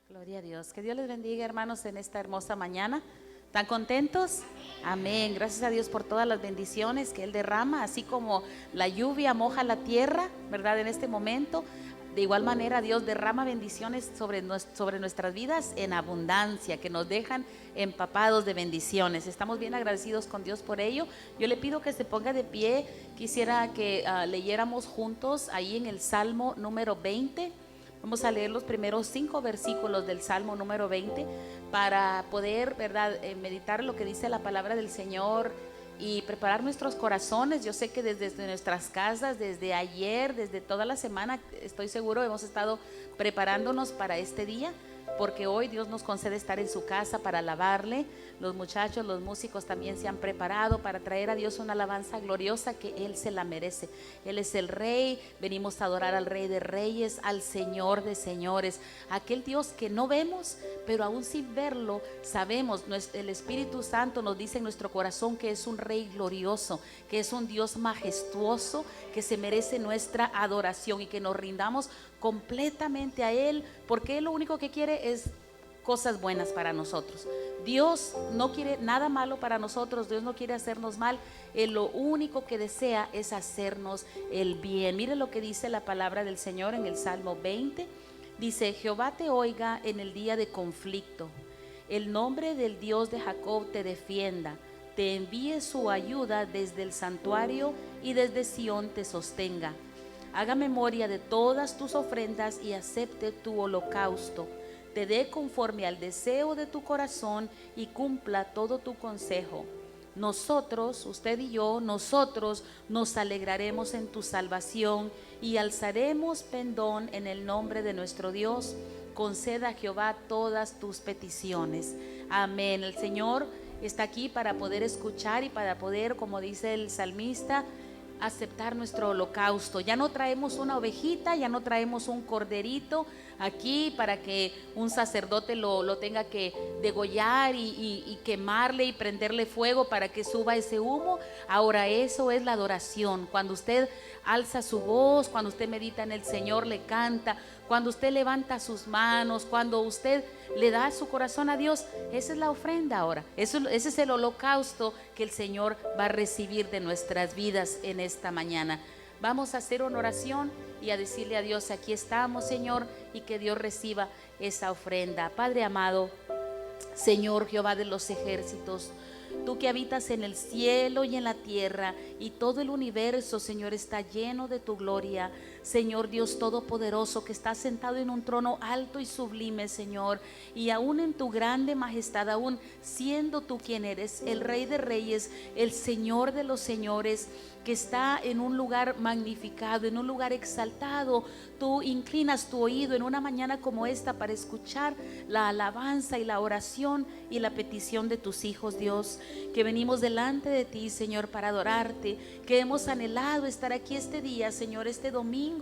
Gloria a Dios. Que Dios les bendiga, hermanos, en esta hermosa mañana. ¿Están contentos? Amén. Gracias a Dios por todas las bendiciones que Él derrama, así como la lluvia moja la tierra, ¿verdad? En este momento, de igual manera Dios derrama bendiciones sobre nuestras vidas en abundancia, que nos dejan empapados de bendiciones. Estamos bien agradecidos con Dios por ello. Yo le pido que se ponga de pie. Quisiera que leyéramos juntos ahí en el Salmo número 20. Vamos a leer los primeros 5 versículos del Salmo número 20 para poder, ¿verdad?, meditar lo que dice la palabra del Señor y preparar nuestros corazones. Yo sé que desde nuestras casas, desde ayer, desde toda la semana, estoy seguro hemos estado preparándonos para este día, porque hoy Dios nos concede estar en su casa para alabarle. Los muchachos, los músicos también se han preparado para traer a Dios una alabanza gloriosa que Él se la merece. Él es el Rey, venimos a adorar al Rey de Reyes, al Señor de Señores, aquel Dios que no vemos, pero aún sin verlo sabemos. El Espíritu Santo nos dice en nuestro corazón que es un Rey glorioso, que es un Dios majestuoso, que se merece nuestra adoración y que nos rindamos completamente a Él, porque Él lo único que quiere es cosas buenas para nosotros. Dios no quiere nada malo para nosotros, Dios no quiere hacernos mal. Él lo único que desea es hacernos el bien. Mire lo que dice la palabra del Señor en el Salmo 20. Dice: Jehová te oiga en el día de conflicto, el nombre del Dios de Jacob te defienda, te envíe su ayuda desde el santuario y desde Sión te sostenga. Haga memoria de todas tus ofrendas y acepte tu holocausto. Te dé conforme al deseo de tu corazón y cumpla todo tu consejo. Nosotros, usted y yo, nosotros nos alegraremos en tu salvación y alzaremos pendón en el nombre de nuestro Dios. Conceda a Jehová todas tus peticiones. Amén. El Señor está aquí para poder escuchar y para poder, como dice el salmista, aceptar nuestro holocausto. Ya no traemos una ovejita, ya no traemos un corderito aquí para que un sacerdote lo tenga que degollar y quemarle y prenderle fuego para que suba ese humo. Ahora eso es la adoración. Cuando usted alza su voz, cuando usted medita en el Señor, le canta, cuando usted levanta sus manos, cuando usted le da su corazón a Dios, esa es la ofrenda ahora. Ese es el holocausto que el Señor va a recibir de nuestras vidas en esta mañana. Vamos a hacer una oración y a decirle a Dios: aquí estamos, Señor, y que Dios reciba esa ofrenda. Padre amado, Señor Jehová de los ejércitos, tú que habitas en el cielo y en la tierra, y todo el universo, Señor, está lleno de tu gloria. Señor Dios Todopoderoso, que estás sentado en un trono alto y sublime, Señor, y aún en tu grande majestad, aún siendo tú quien eres, el Rey de Reyes, el Señor de los Señores, que está en un lugar magnificado, en un lugar exaltado. Tú inclinas tu oído en una mañana como esta para escuchar la alabanza y la oración y la petición de tus hijos, Dios, que venimos delante de ti, Señor, para adorarte, que hemos anhelado estar aquí este día, Señor, este domingo,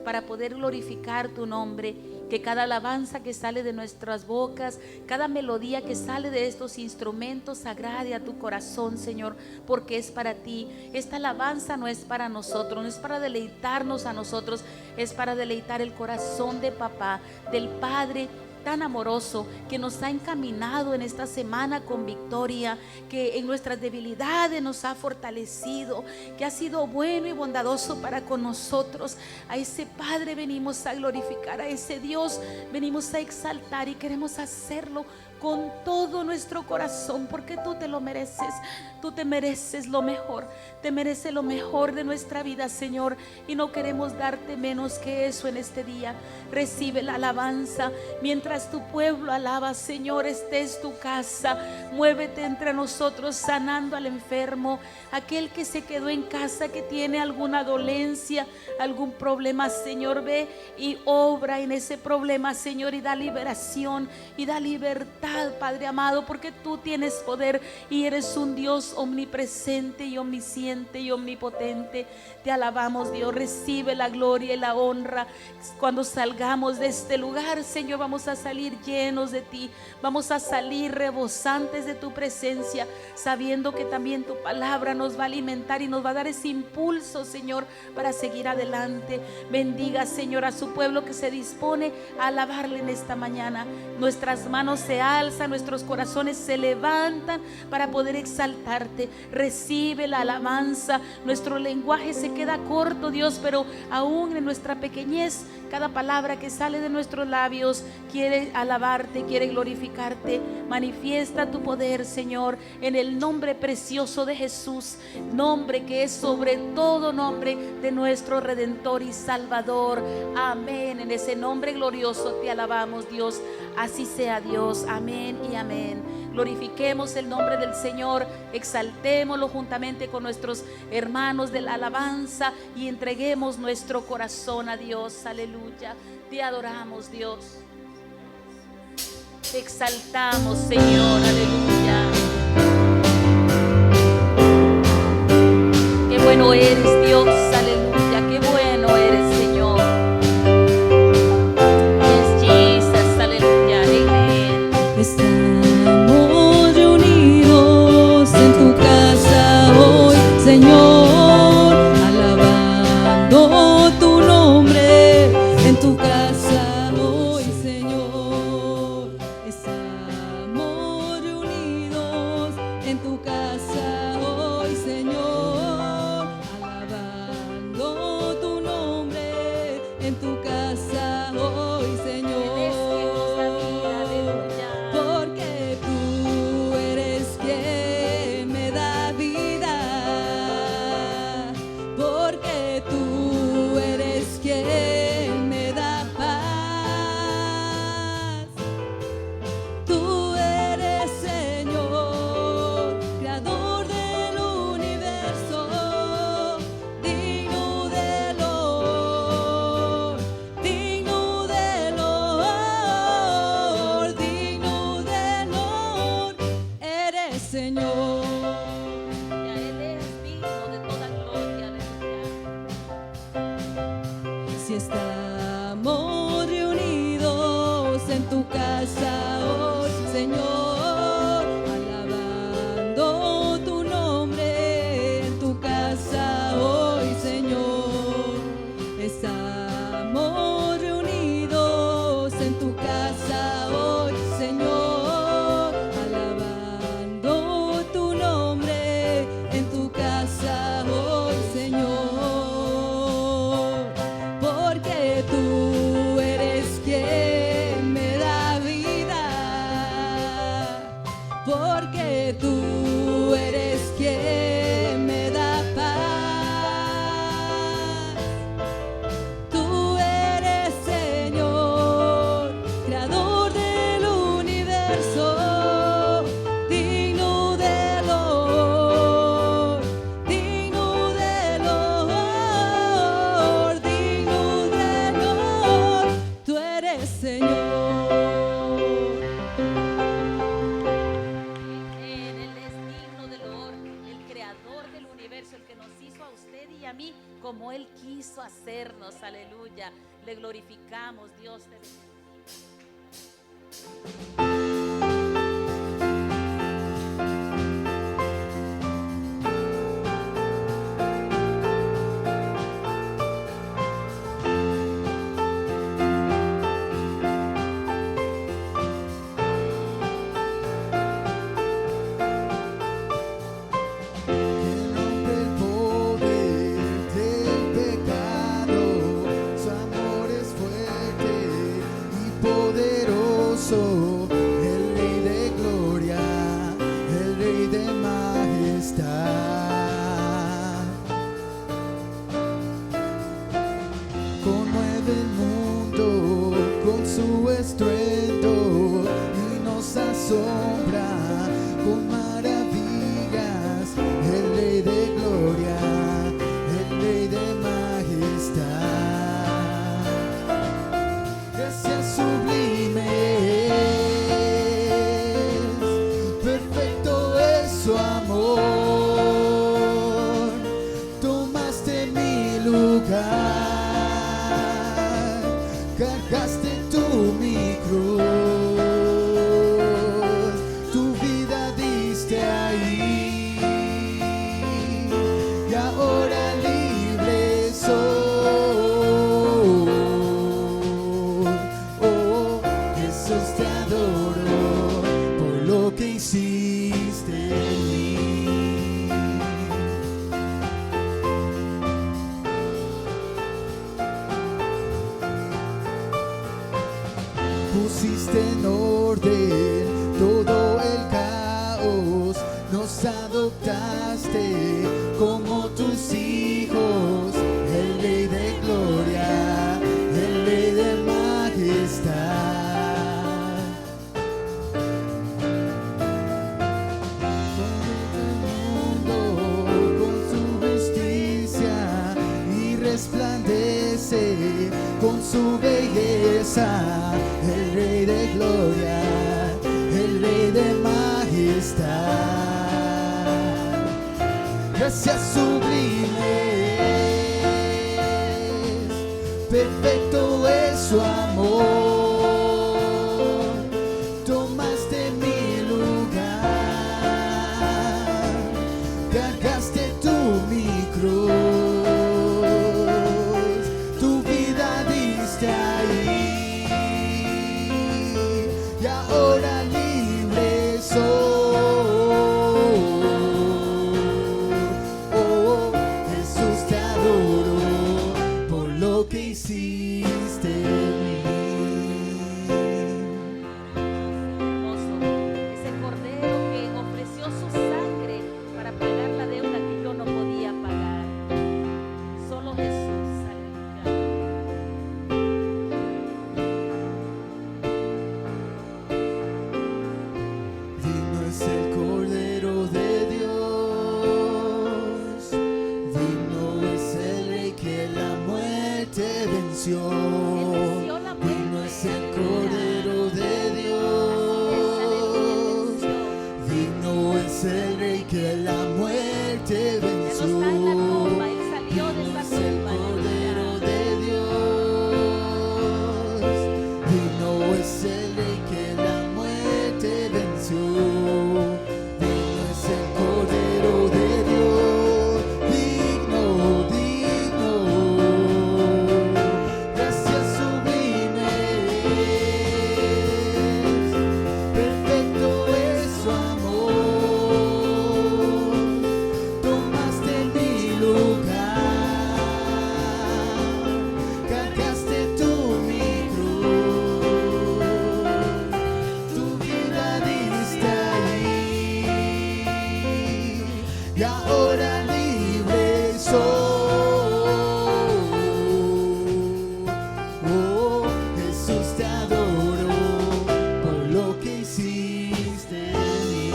para poder glorificar tu nombre. Que cada alabanza que sale de nuestras bocas, cada melodía que sale de estos instrumentos agrade a tu corazón, Señor, porque es para ti. Esta alabanza no es para nosotros, no es para deleitarnos a nosotros, es para deleitar el corazón de papá, del Padre tan amoroso, que nos ha encaminado en esta semana con victoria, que en nuestras debilidades nos ha fortalecido, que ha sido bueno y bondadoso para con nosotros. A ese Padre venimos a glorificar, a ese Dios venimos a exaltar, y queremos hacerlo con todo nuestro corazón, porque tú te lo mereces. Tú te mereces lo mejor, te mereces lo mejor de nuestra vida, Señor, y no queremos darte menos que eso en este día. Recibe la alabanza mientras tu pueblo alaba, Señor. Esta es tu casa, muévete entre nosotros, sanando al enfermo, aquel que se quedó en casa, que tiene alguna dolencia, algún problema, Señor, ve y obra en ese problema, Señor, y da liberación y da libertad, Padre amado, porque tú tienes poder y eres un Dios omnipresente y omnisciente y omnipotente. Te alabamos, Dios. Recibe la gloria y la honra. Cuando salgamos de este lugar, Señor, vamos a salir llenos de ti, vamos a salir rebosantes de tu presencia, sabiendo que también tu palabra nos va a alimentar y nos va a dar ese impulso, Señor, para seguir adelante. Bendiga, Señor, a su pueblo que se dispone a alabarle en esta mañana. Nuestras manos se alzan, nuestros corazones se levantan para poder exaltarte. Recibe la alabanza. Nuestro lenguaje se queda corto, Dios, pero aún en nuestra pequeñez, cada palabra que sale de nuestros labios quiere alabarte, quiere glorificarte. Manifiesta tu poder, Señor, en el nombre precioso de Jesús, nombre que es sobre todo nombre, de nuestro Redentor y Salvador. Amén. En ese nombre glorioso te alabamos, Dios. Así sea, Dios. Amén y amén. Glorifiquemos el nombre del Señor, exaltémoslo juntamente con nuestros hermanos de la alabanza y entreguemos nuestro corazón a Dios. Aleluya. Te adoramos, Dios. Te exaltamos, Señor. Aleluya. Qué bueno eres, Dios. Aleluya. Qué bueno eres, Señor. Yes, Jesus. Aleluya. Amén. Estamos reunidos en tu casa hoy, Señor, alabando tu nombre en tu casa hoy, Señor. Estamos reunidos en tu casa hoy, Señor, alabando tu nombre en tu casa hoy, Señor. Porque tú eres quien me da vida, porque tú eres quien me da paz. Tú eres, Señor, creador del universo, digno del honor, digno del honor, digno del honor. Eres, Señor. Ya Él es digno de toda gloria. Aleluya. Si estamos reunidos en tu casa hoy, Señor, alabando tu nombre en tu casa hoy, Señor. Estamos reunidos en tu casa hoy, Señor, alabando tu nombre en tu casa hoy, Señor. Porque tú eres quien me da vida, porque tú eres quien me da paz. Tú eres, Señor, creador del universo, digno del honor, digno del honor, digno del honor. Tú eres, Señor. Él es digno del honor, el creador del universo, el que nos hizo a usted y a mí como Él quiso hacernos. Aleluya. Le glorificamos, Dios. Te bendiga. El poder del pecado, su amor es fuerte y poderoso, el Rey de gloria, el Rey de majestad. Conmueve el mundo con su estruendo y nos asombra con maravillas, el Rey de gloria, el Rey de majestad. Gracias sublimes, perfecto es su amor. Tomaste mi lugar, cargaste tú mi cruz. te adoro por lo que hiciste en mí. Pusiste en orden todo el caos, nos adoptaste como tus hijos, el Rey de gloria, el Rey de majestad. Todo el mundo con su justicia y resplandece con su belleza, el Rey de gloria, el Rey de majestad. Gracias sublimes, perfecto es su amor. Tomaste mi lugar, cargaste tú mi cruz, tu vida diste ahí. Y ahora libre soy. Oh, Jesús, te adoro por lo que hiciste en mí. Hermoso, ese cordero que ofreció su sangre para pagar la deuda que yo no podía pagar. Solo Jesús, aleluya. Digno es el Cordero de Dios, digno es el Rey que la muerte venció. Venció la muerte, Digno es el aleluya. Cordero de Dios, digno es el Rey que la muerte Ya no venció. está en la tumba, Él salió de Digno esa es el tumba, Cordero aleluya. de Dios, digno es el Rey que la muerte venció. Digno es el Cordero de Dios, digno, digno. Gracias sublimes, perfecto es su amor. Tomaste mi lugar, cargaste tú mi cruz, tu vida diste ahí. Y ahora libre soy. Oh, Jesús, te adoro por lo que hiciste en mí.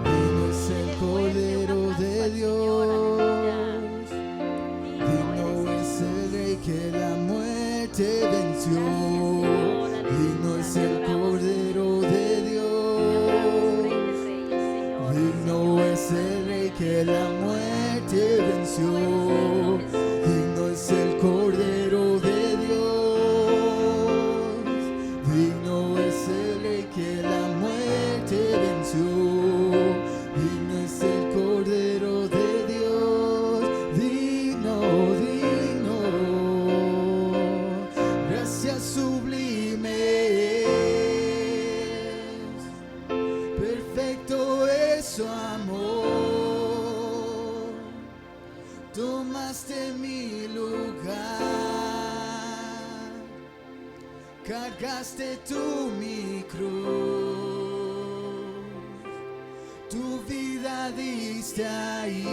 Digno es el Cordero de Dios, digno es el Rey que la muerte venció. Digno es el Cordero de Dios, digno es el Rey que la muerte venció. Digno es el Cordero de Dios, digno es el Rey que la muerte venció. Digno es el Cordero de Dios, digno, digno. Gracias sublimes, perfecto es su amor. Tomaste mi lugar, cargaste tú mi cruz, tu vida diste ahí.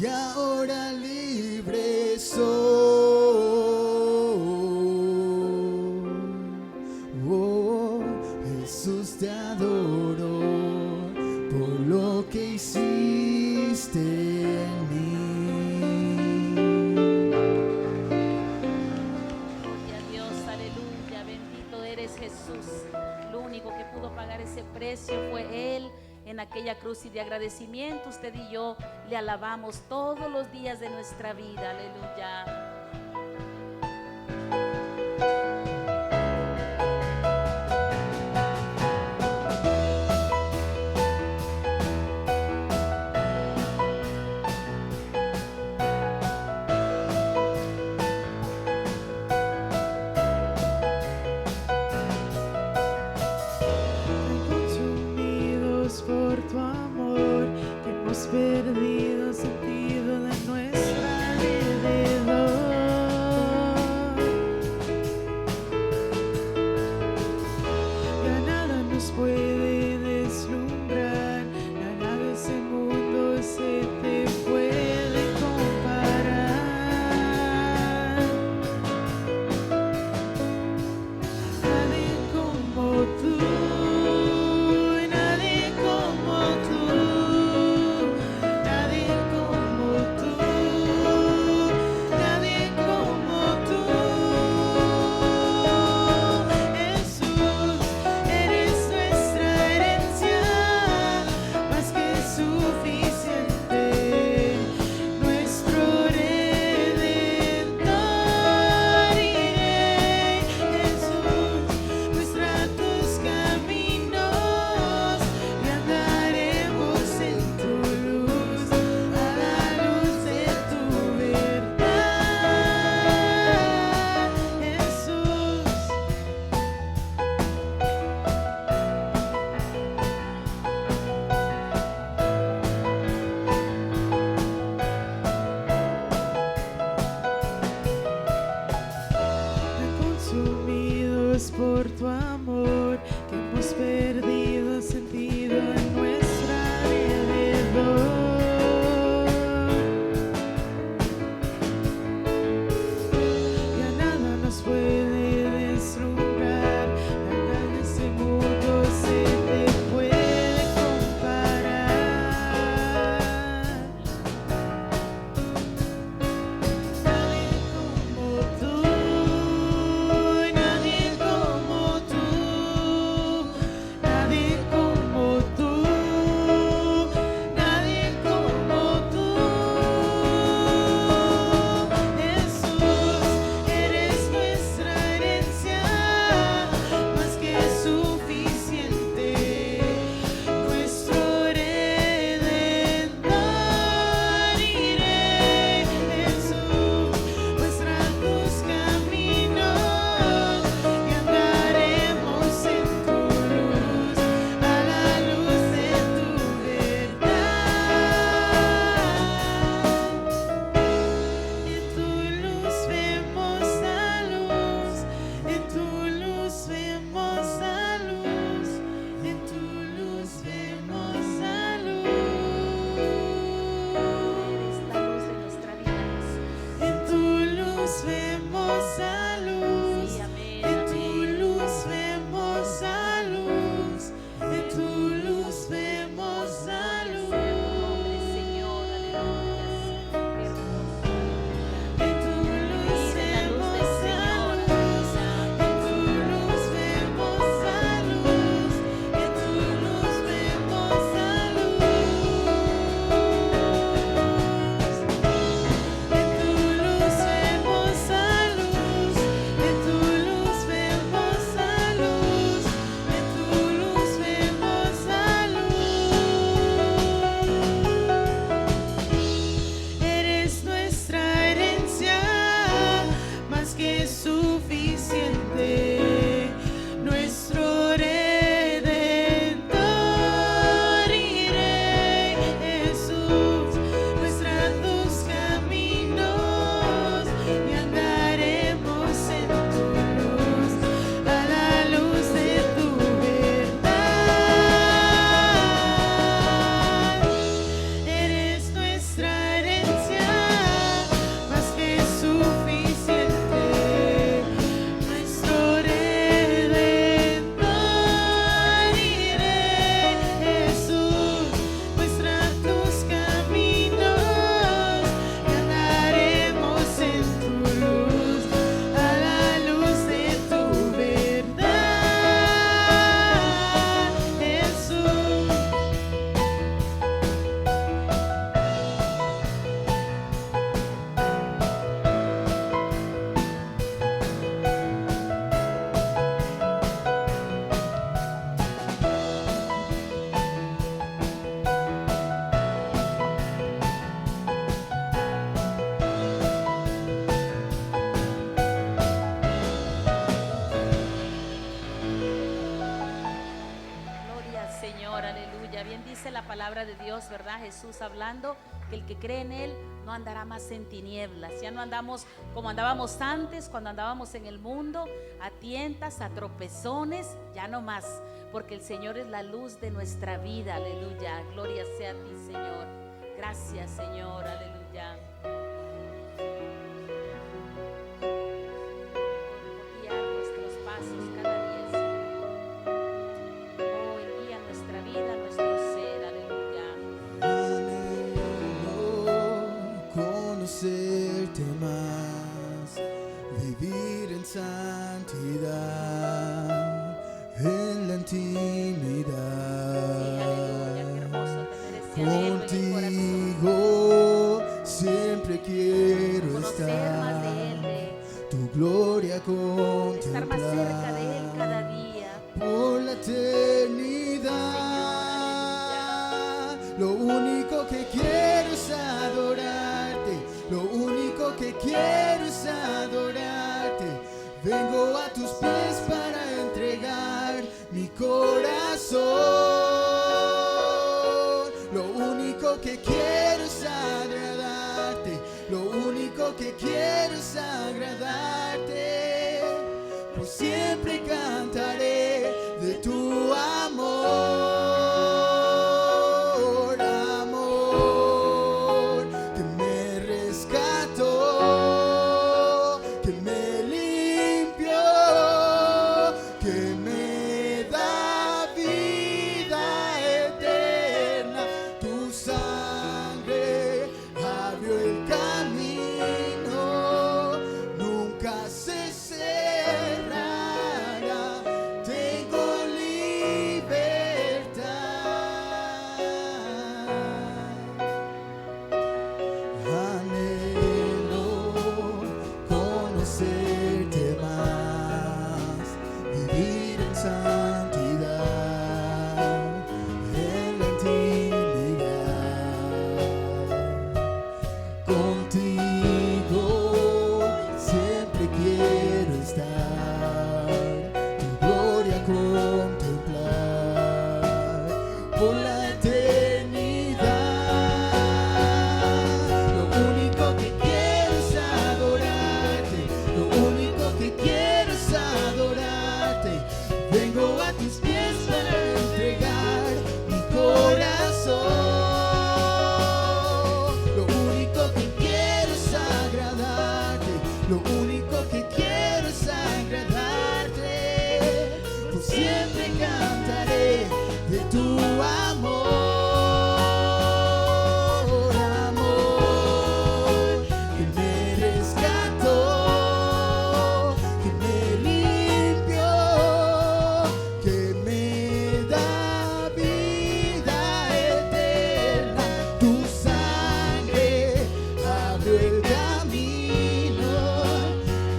Y ahora libre soy. Oh, Jesús, te adoro por lo que hiciste en mí. Gloria a Dios, aleluya, bendito eres Jesús. Lo único que pudo pagar ese precio fue Él en aquella cruz, y de agradecimiento usted y yo le alabamos todos los días de nuestra vida, aleluya. dice la palabra de Dios, ¿verdad? Jesús hablando que el que cree en Él no andará más en tinieblas. Ya no andamos como andábamos antes, cuando andábamos en el mundo, a tientas, a tropezones, ya no más, porque el Señor es la luz de nuestra vida. Aleluya, gloria sea a ti, Señor. Gracias, Señor, aleluya. Por guiar nuestros pasos cada día, Señor. Oh, guía nuestra vida, nuestro ser, aleluya. Anhelo conocerte más, vivir en santidad, en la intimidad. Sí, aleluya, qué hermoso tener ese anhelo en el Contigo siempre quiero conocer más de Él, estar, tu gloria estar más cerca de Él contemplar cada día. por la eternidad. Lo único que quiero es adorarte, lo único que quiero es adorarte. Vengo a tus pies para entregar mi corazón. Lo único que quiero es agradarte, lo único que quiero es agradarte. Por siempre cantaré de tu amor, amor que me rescató, que me limpió, que me da vida eterna. Tu sangre abrió el camino, nunca se cerrará. Tengo libertad. Anhelo conocerte más, vivir en santidad, en la intimidad. Contigo siempre quiero estar, tu gloria contemplar por la eternidad. Lo único que quiero es adorarte, lo único que quiero es adorarte. Vengo a tus pies para entregar mi corazón. Lo único que quiero es agradarte, lo único que quiero es agradarte. Por siempre cantaré de tu amor, amor que me rescató, que me limpió, que me da vida eterna. Tu sangre abrió el camino,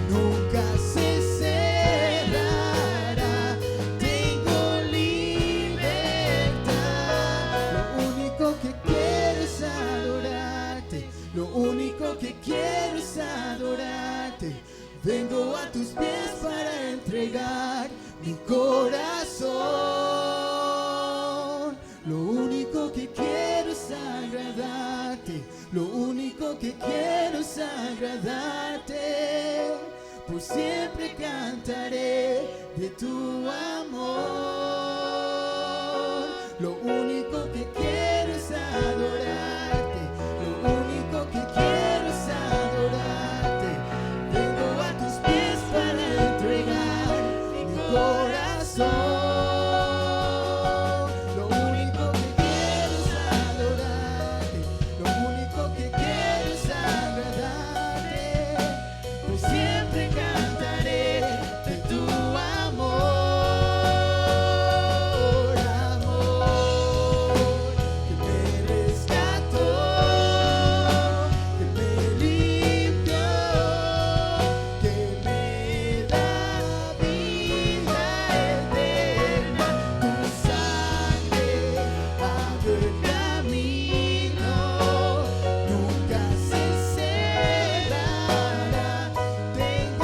nunca se cerrará. Tengo libertad. Lo único que quiero es adorarte, lo único que quiero es adorarte. Vengo a tus pies para entregar mi corazón. Lo único que quiero es agradarte, lo único que quiero es agradarte. Por siempre cantaré de tu amor. Lo único que quiero es adorarte, lo único que quiero es adorarte. Vengo a tus pies para entregar mi corazón. Lo único que quiero es adorarte, lo único que quiero es agradarte. Por siempre cantaré de tu amor, amor que me rescató, que me limpió, que me da vida eterna. Tu sangre abrió el camino, nunca se cerrará. Tengo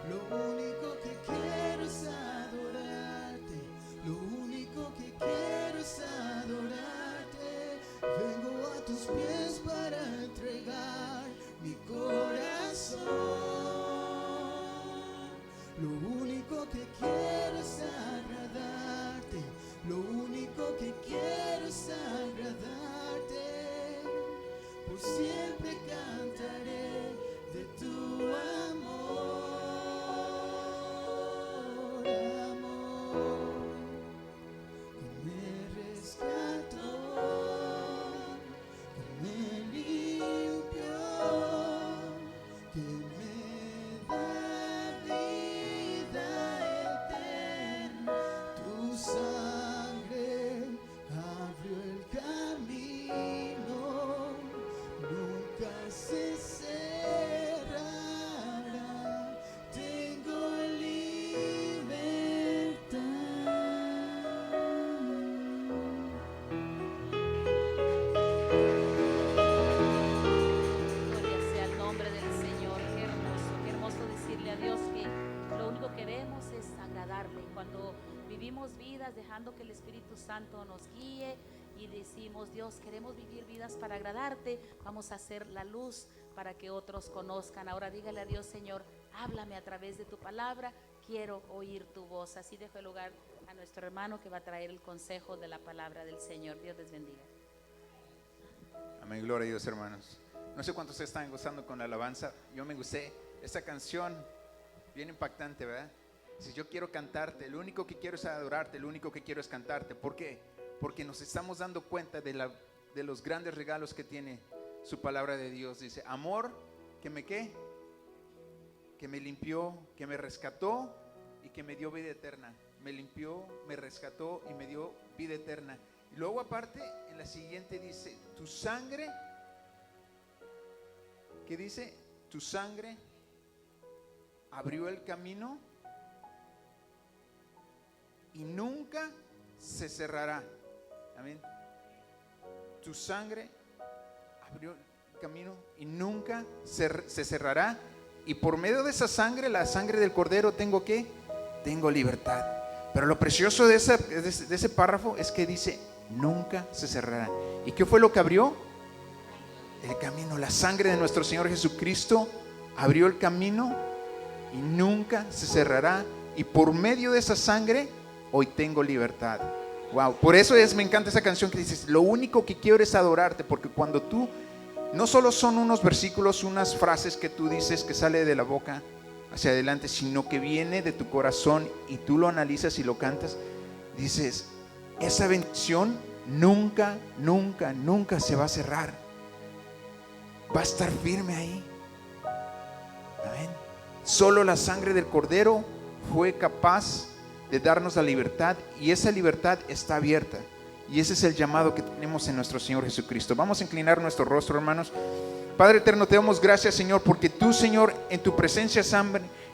Lo único que quiero es adorarte. Lo único que quiero es adorarte. Vengo a tus pies para entregar mi corazón. Lo único que quiero es agradarte. Lo único que quiero es agradarte. Por siempre cantaré de tu amor, amor, que me rescató, que me limpió, que me da vida eterna. Tu sangre abrió el camino, nunca se cerrará. Tengo Gloria sea el nombre del Señor. Qué hermoso decirle a Dios que lo único que queremos es agradarle. Cuando vivimos vidas dejando que el Espíritu Santo nos guíe y decimos, Dios, queremos vivir vidas para agradarte, vamos a hacer la luz para que otros conozcan. Ahora dígale a Dios, Señor, háblame a través de tu palabra, quiero oír tu voz. Así dejo el lugar a nuestro hermano que va a traer el consejo de la palabra del Señor. Dios les bendiga. Amén, gloria a Dios, hermanos. No sé cuántos están gozando con la alabanza. Yo me gocé. Esta canción, bien impactante, ¿verdad? Si yo quiero cantarte, lo único que quiero es adorarte, lo único que quiero es cantarte. ¿Por qué? Porque nos estamos dando cuenta de los grandes regalos que tiene su palabra de Dios. Dice, amor, que me ¿qué? Que me limpió, que me rescató y que me dio vida eterna. Me limpió, me rescató y me dio vida eterna. Y luego aparte, en la siguiente dice, tu sangre, ¿qué dice? Tu sangre abrió el camino y nunca se cerrará. Amén. Tu sangre abrió el camino y nunca se cerrará. Y por medio de esa sangre, la sangre del Cordero, ¿tengo qué? Tengo libertad. Pero lo precioso de ese párrafo es que dice, nunca se cerrará. ¿Y qué fue lo que abrió? El camino. La sangre de nuestro Señor Jesucristo abrió el camino y nunca se cerrará. Y por medio de esa sangre, hoy tengo libertad. Wow, por eso me encanta esa canción que dices, lo único que quiero es adorarte, porque cuando tú, no solo son unos versículos, unas frases que tú dices que sale de la boca hacia adelante, sino que viene de tu corazón y tú lo analizas y lo cantas, dices, esa bendición nunca, nunca, nunca se va a cerrar, va a estar firme ahí. Amén. Solo la sangre del Cordero fue capaz de darnos la libertad, y esa libertad está abierta, y ese es el llamado que tenemos en nuestro Señor Jesucristo. Vamos a inclinar nuestro rostro, hermanos. Padre eterno, te damos gracias, Señor, porque tú, Señor, en tu presencia,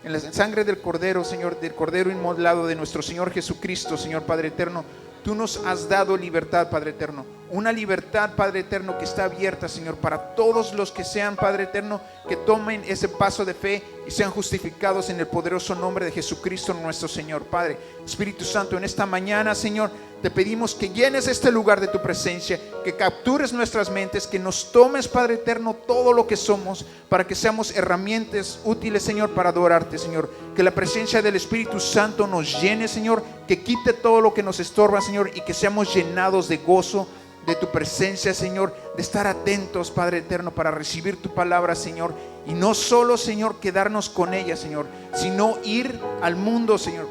en la sangre del Cordero, Señor, del Cordero inmolado de nuestro Señor Jesucristo, Señor Padre eterno, tú nos has dado libertad, Padre eterno, una libertad, Padre eterno, que está abierta, Señor, para todos los que sean, Padre eterno, que tomen ese paso de fe y sean justificados en el poderoso nombre de Jesucristo nuestro Señor. Padre, Espíritu Santo, en esta mañana, Señor, te pedimos que llenes este lugar de tu presencia, que captures nuestras mentes, que nos tomes, Padre eterno, todo lo que somos, para que seamos herramientas útiles, Señor, para adorarte, Señor. Que la presencia del Espíritu Santo nos llene, Señor, que quite todo lo que nos estorba, Señor, y que seamos llenados de gozo de tu presencia, Señor, de estar atentos, Padre eterno, para recibir tu palabra, Señor, y no solo, Señor, quedarnos con ella, Señor, sino ir al mundo, Señor,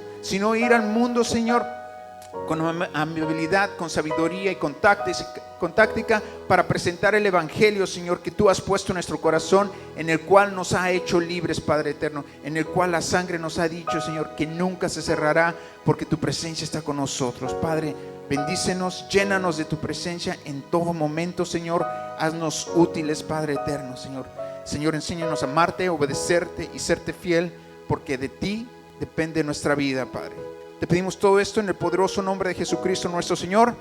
con amabilidad, con sabiduría y con táctica, para presentar el evangelio, Señor, que tú has puesto en nuestro corazón, en el cual nos ha hecho libres, Padre eterno, en el cual la sangre nos ha dicho, Señor, que nunca se cerrará, porque tu presencia está con nosotros. Padre, bendícenos, llénanos de tu presencia en todo momento, Señor. Haznos útiles, Padre eterno, Señor. Señor, enséñanos a amarte, obedecerte y serte fiel, porque de ti depende nuestra vida, Padre. Te pedimos todo esto en el poderoso nombre de Jesucristo nuestro Señor.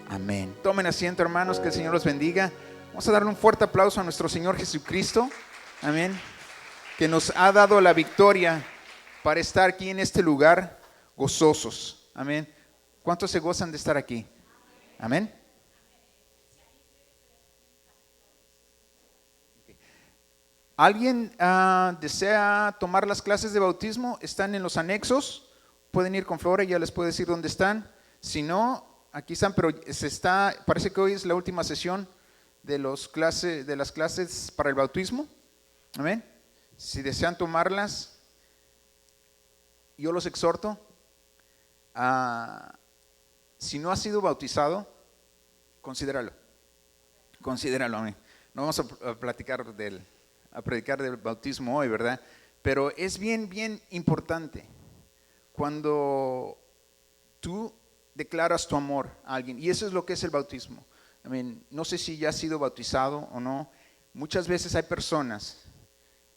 Amén. Tomen asiento, hermanos, que el Señor los bendiga. Vamos a darle un fuerte aplauso a nuestro Señor Jesucristo. Amén. Que nos ha dado la victoria para estar aquí en este lugar gozosos. Amén. ¿Cuántos se gozan de estar aquí? Amén. ¿Alguien desea tomar las clases de bautismo? Están en los anexos. Pueden ir con Flora y ya les puedo decir dónde están. Si no, aquí están, pero parece que hoy es la última sesión de las clases para el bautismo. Amén. Si desean tomarlas, yo los exhorto a, si no has sido bautizado, considéralo. Considéralo, amén. No vamos a predicar del bautismo hoy, ¿verdad? Pero es bien importante cuando tú declaras tu amor a alguien, y eso es lo que es el bautismo. No sé si ya has sido bautizado o no. Muchas veces hay personas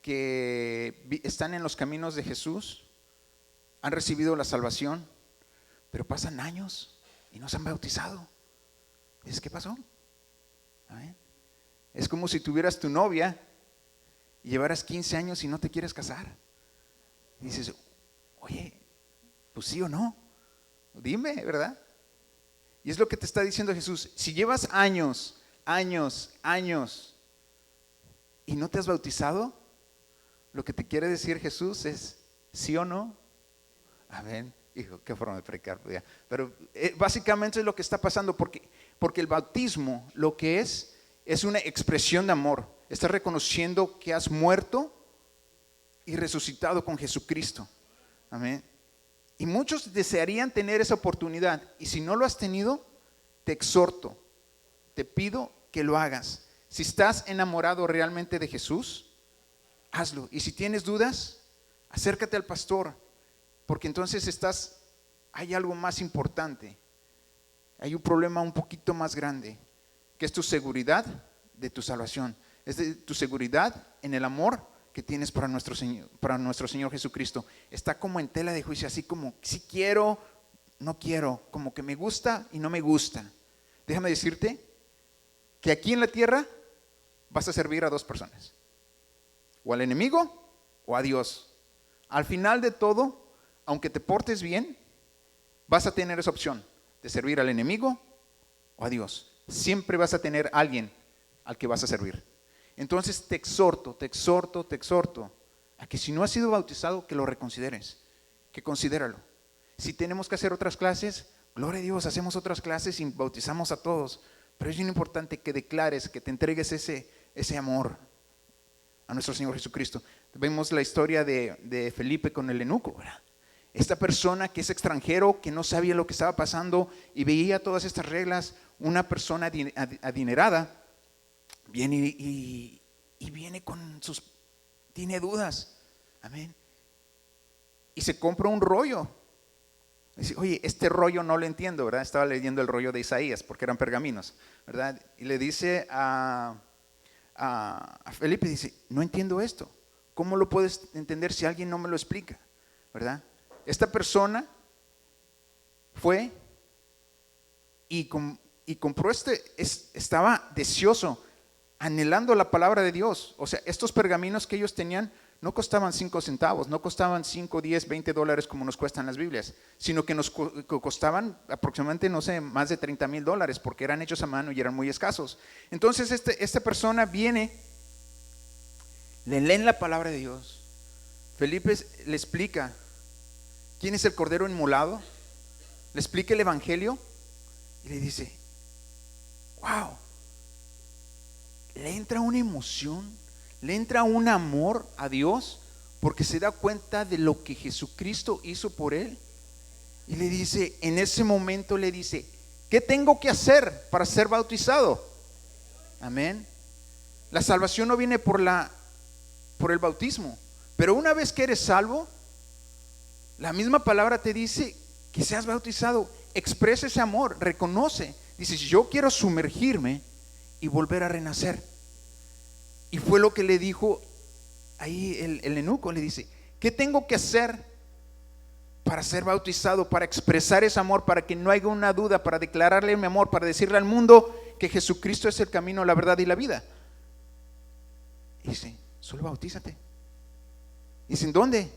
que están en los caminos de Jesús, han recibido la salvación, pero pasan años y no se han bautizado. ¿Dices qué pasó? Amén. Es como si tuvieras tu novia y llevaras 15 años y no te quieres casar. Y dices, oye, pues sí o no, dime, ¿verdad? Y es lo que te está diciendo Jesús. Si llevas años y no te has bautizado, lo que te quiere decir Jesús es sí o no. Amén. Hijo, qué forma de predicar. Pero básicamente es lo que está pasando, porque el bautismo lo que es una expresión de amor. Estás reconociendo que has muerto y resucitado con Jesucristo. Amén. Y muchos desearían tener esa oportunidad, y si no lo has tenido, te exhorto, te pido que lo hagas. Si estás enamorado realmente de Jesús, hazlo. Y si tienes dudas, acércate al pastor, porque entonces hay algo más importante. Hay un problema un poquito más grande, que es tu seguridad de tu salvación. Es de tu seguridad en el amor que tienes para nuestro Señor Jesucristo. Está como en tela de juicio, así como si quiero, no quiero, como que me gusta y no me gusta. Déjame decirte que aquí en la tierra vas a servir a dos personas, o al enemigo o a Dios. Al final de todo, aunque te portes bien, vas a tener esa opción de servir al enemigo o a Dios. Siempre vas a tener a alguien al que vas a servir. Entonces te exhorto a que si no has sido bautizado, que lo reconsideres, que considéralo. Si tenemos que hacer otras clases, gloria a Dios, hacemos otras clases y bautizamos a todos. Pero es bien importante que declares, que te entregues ese amor a nuestro Señor Jesucristo. Vemos la historia de Felipe con el eunuco, ¿verdad? Esta persona que es extranjero, que no sabía lo que estaba pasando y veía todas estas reglas. Una persona adinerada viene y viene tiene dudas. Amén. Y se compra un rollo. Dice, oye, este rollo no lo entiendo, ¿verdad? Estaba leyendo el rollo de Isaías porque eran pergaminos, ¿verdad? Y le dice a Felipe, dice, no entiendo esto. ¿Cómo lo puedes entender si alguien no me lo explica? ¿Verdad? Esta persona fue y compró estaba deseoso, anhelando la palabra de Dios. O sea, estos pergaminos que ellos tenían no costaban 5 centavos, no costaban 5, 10, 20 dólares como nos cuestan las Biblias, sino que nos costaban aproximadamente, no sé, más de $30,000, porque eran hechos a mano y eran muy escasos. Entonces esta persona viene, le leen la palabra de Dios. Felipe le explica quién es el Cordero Inmolado, le explica el Evangelio y le dice, wow, le entra una emoción, le entra un amor a Dios, porque se da cuenta de lo que Jesucristo hizo por él. Y le dice, en ese momento le dice, ¿qué tengo que hacer para ser bautizado? Amén. La salvación no viene por el bautismo, pero una vez que eres salvo, la misma palabra te dice que seas bautizado. Expresa ese amor, reconoce. Dices, yo quiero sumergirme y volver a renacer. Y fue lo que le dijo ahí el eunuco. Le dice, ¿qué tengo que hacer para ser bautizado? Para expresar ese amor, para que no haya una duda, para declararle mi amor, para decirle al mundo que Jesucristo es el camino, la verdad y la vida. Y dice, solo bautízate. Dicen, ¿dónde?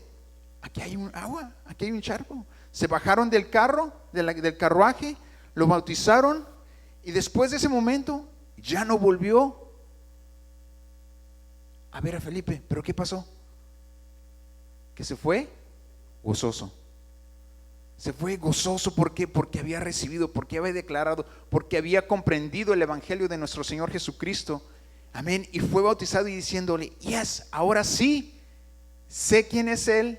aquí hay un agua, aquí hay un charco. Se bajaron del carro, del carruaje, lo bautizaron y después de ese momento ya no volvió a ver a Felipe. ¿Pero qué pasó? Que se fue gozoso. Se fue gozoso, ¿por qué? Porque había recibido, porque había declarado, porque había comprendido el evangelio de nuestro Señor Jesucristo. Amén. Y fue bautizado y diciéndole, yes, ahora sí, sé quién es Él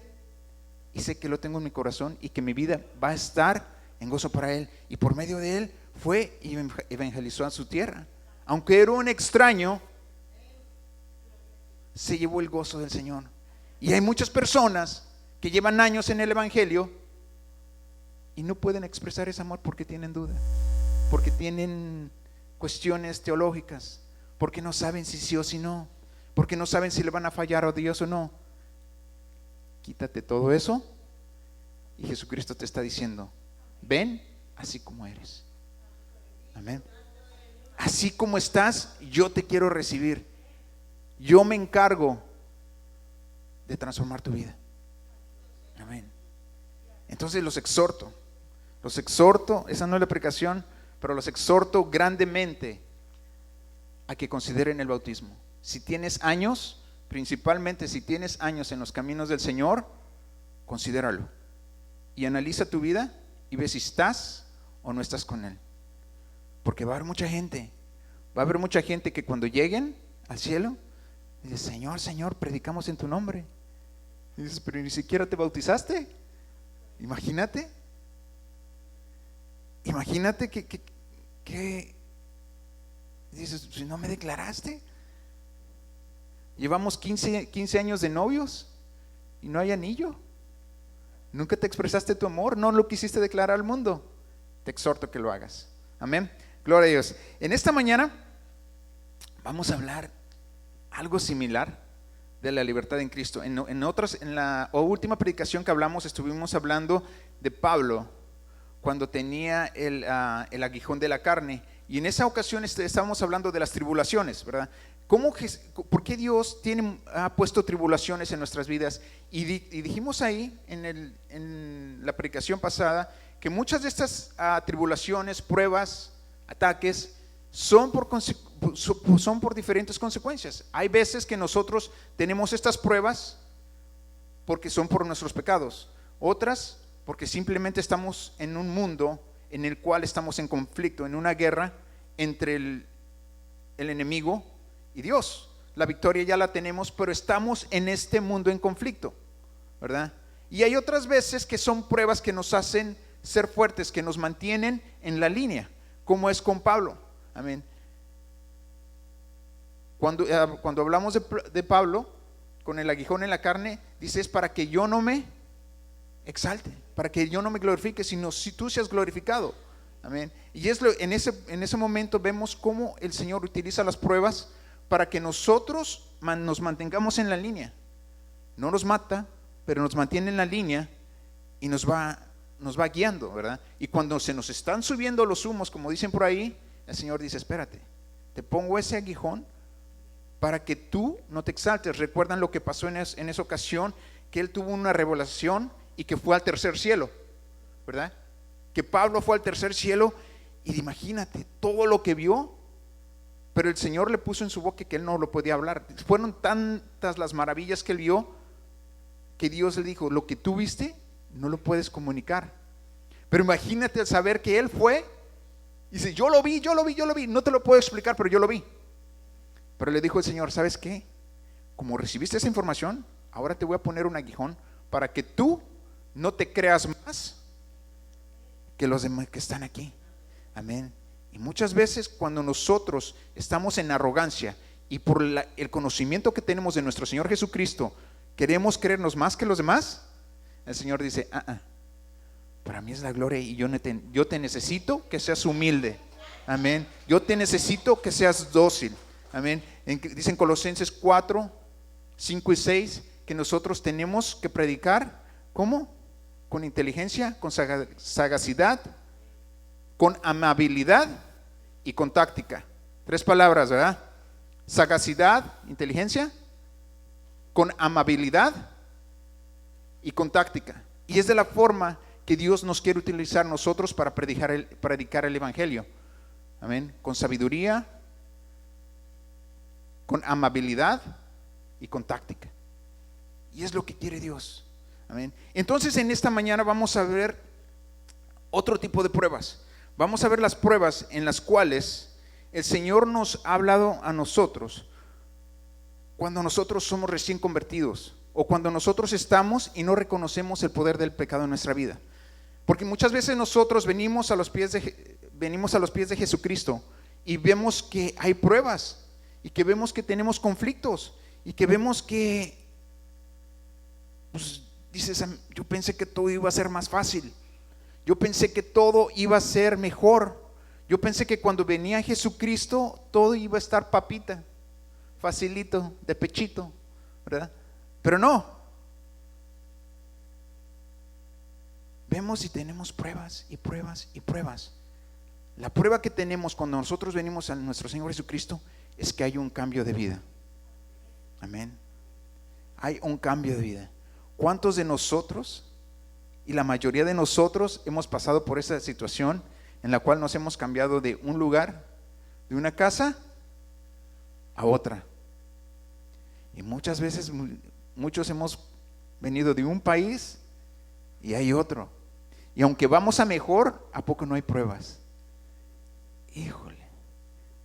y sé que lo tengo en mi corazón y que mi vida va a estar en gozo para Él. Y por medio de Él fue y evangelizó a su tierra. Aunque era un extraño, se llevó el gozo del Señor. Y hay muchas personas que llevan años en el evangelio y no pueden expresar ese amor porque tienen duda, porque tienen cuestiones teológicas, porque no saben si sí o si no, porque no saben si le van a fallar a Dios o no. Quítate todo eso y Jesucristo te está diciendo, ven así como eres. Amén. Así como estás, yo te quiero recibir. Yo me encargo de transformar tu vida. Amén. Entonces los exhorto, esa no es la predicación, pero los exhorto grandemente a que consideren el bautismo. Si tienes años, principalmente si tienes años en los caminos del Señor, considéralo y analiza tu vida y ve si estás o no estás con Él. Porque va a haber mucha gente que cuando lleguen al cielo, dice, Señor, Señor, predicamos en tu nombre. Y dices, pero ni siquiera te bautizaste. Imagínate que dices, si no me declaraste. Llevamos 15 años de novios y no hay anillo. Nunca te expresaste tu amor, no lo quisiste declarar al mundo. Te exhorto que lo hagas. Amén. Gloria a Dios. En esta mañana vamos a hablar algo similar de la libertad en Cristo. En la última predicación que hablamos, estuvimos hablando de Pablo cuando tenía el aguijón de la carne, y en esa ocasión estábamos hablando de las tribulaciones, ¿verdad? ¿Por qué Dios ha puesto tribulaciones en nuestras vidas? Y dijimos ahí en la predicación pasada que muchas de estas tribulaciones, pruebas, ataques son por diferentes consecuencias. Hay veces que nosotros tenemos estas pruebas porque son por nuestros pecados, otras porque simplemente estamos en un mundo en el cual estamos en conflicto, en una guerra entre el enemigo y Dios. La victoria ya la tenemos, pero estamos en este mundo en conflicto, ¿verdad? Y hay otras veces que son pruebas que nos hacen ser fuertes, que nos mantienen en la línea, como es con Pablo. Amén. Cuando hablamos de Pablo, con el aguijón en la carne, dice, es para que yo no me exalte, para que yo no me glorifique, sino si tú seas glorificado. Amén. Y en ese momento vemos cómo el Señor utiliza las pruebas para que nosotros nos mantengamos en la línea. No nos mata, pero nos mantiene en la línea y nos va guiando, ¿verdad? Y cuando se nos están subiendo los humos, como dicen por ahí, el Señor dice, espérate, te pongo ese aguijón para que tú no te exaltes. Recuerdan lo que pasó en esa ocasión, que él tuvo una revelación y que fue al tercer cielo, ¿verdad? Que Pablo fue al tercer cielo y imagínate todo lo que vio, pero el Señor le puso en su boca que él no lo podía hablar. Fueron tantas las maravillas que él vio que Dios le dijo, lo que tú viste no lo puedes comunicar. Pero imagínate al saber que él fue y dice, yo lo vi, no te lo puedo explicar, pero yo lo vi. Pero le dijo el Señor, ¿sabes qué? Como recibiste esa información, ahora te voy a poner un aguijón para que tú no te creas más que los demás que están aquí. Amén. Y muchas veces cuando nosotros estamos en arrogancia y por el conocimiento que tenemos de nuestro Señor Jesucristo, queremos creernos más que los demás, el Señor dice, para mí es la gloria y yo te necesito que seas humilde. Amén. Yo te necesito que seas dócil. Amén. Dicen Colosenses 4, 5 y 6 que nosotros tenemos que predicar, ¿cómo? Con inteligencia, con sagacidad, con amabilidad y con táctica. 3 palabras, ¿verdad? Sagacidad, inteligencia, con amabilidad y con táctica. Y es de la forma que Dios nos quiere utilizar nosotros para predicar el Evangelio. Amén. Con sabiduría, con amabilidad y con táctica. Y es lo que quiere Dios. Amén. Entonces en esta mañana vamos a ver otro tipo de pruebas. Vamos a ver las pruebas en las cuales el Señor nos ha hablado a nosotros cuando nosotros somos recién convertidos, o cuando nosotros estamos y no reconocemos el poder del pecado en nuestra vida. Porque muchas veces nosotros venimos a los pies de Jesucristo y vemos que hay pruebas, y que vemos que tenemos conflictos, y que vemos que, pues, dices, yo pensé que todo iba a ser más fácil, yo pensé que todo iba a ser mejor, yo pensé que cuando venía Jesucristo todo iba a estar papita, facilito, de pechito, ¿verdad? Pero no. Vemos y tenemos pruebas y pruebas y pruebas. La prueba que tenemos cuando nosotros venimos a nuestro Señor Jesucristo es que hay un cambio de vida. Amén. Hay un cambio de vida. ¿Cuántos de nosotros, y la mayoría de nosotros, hemos pasado por esa situación en la cual nos hemos cambiado de un lugar, de una casa a otra? Y muchas veces muchos hemos venido de un país y hay otro. Y aunque vamos a mejor, ¿a poco no hay pruebas? Híjole,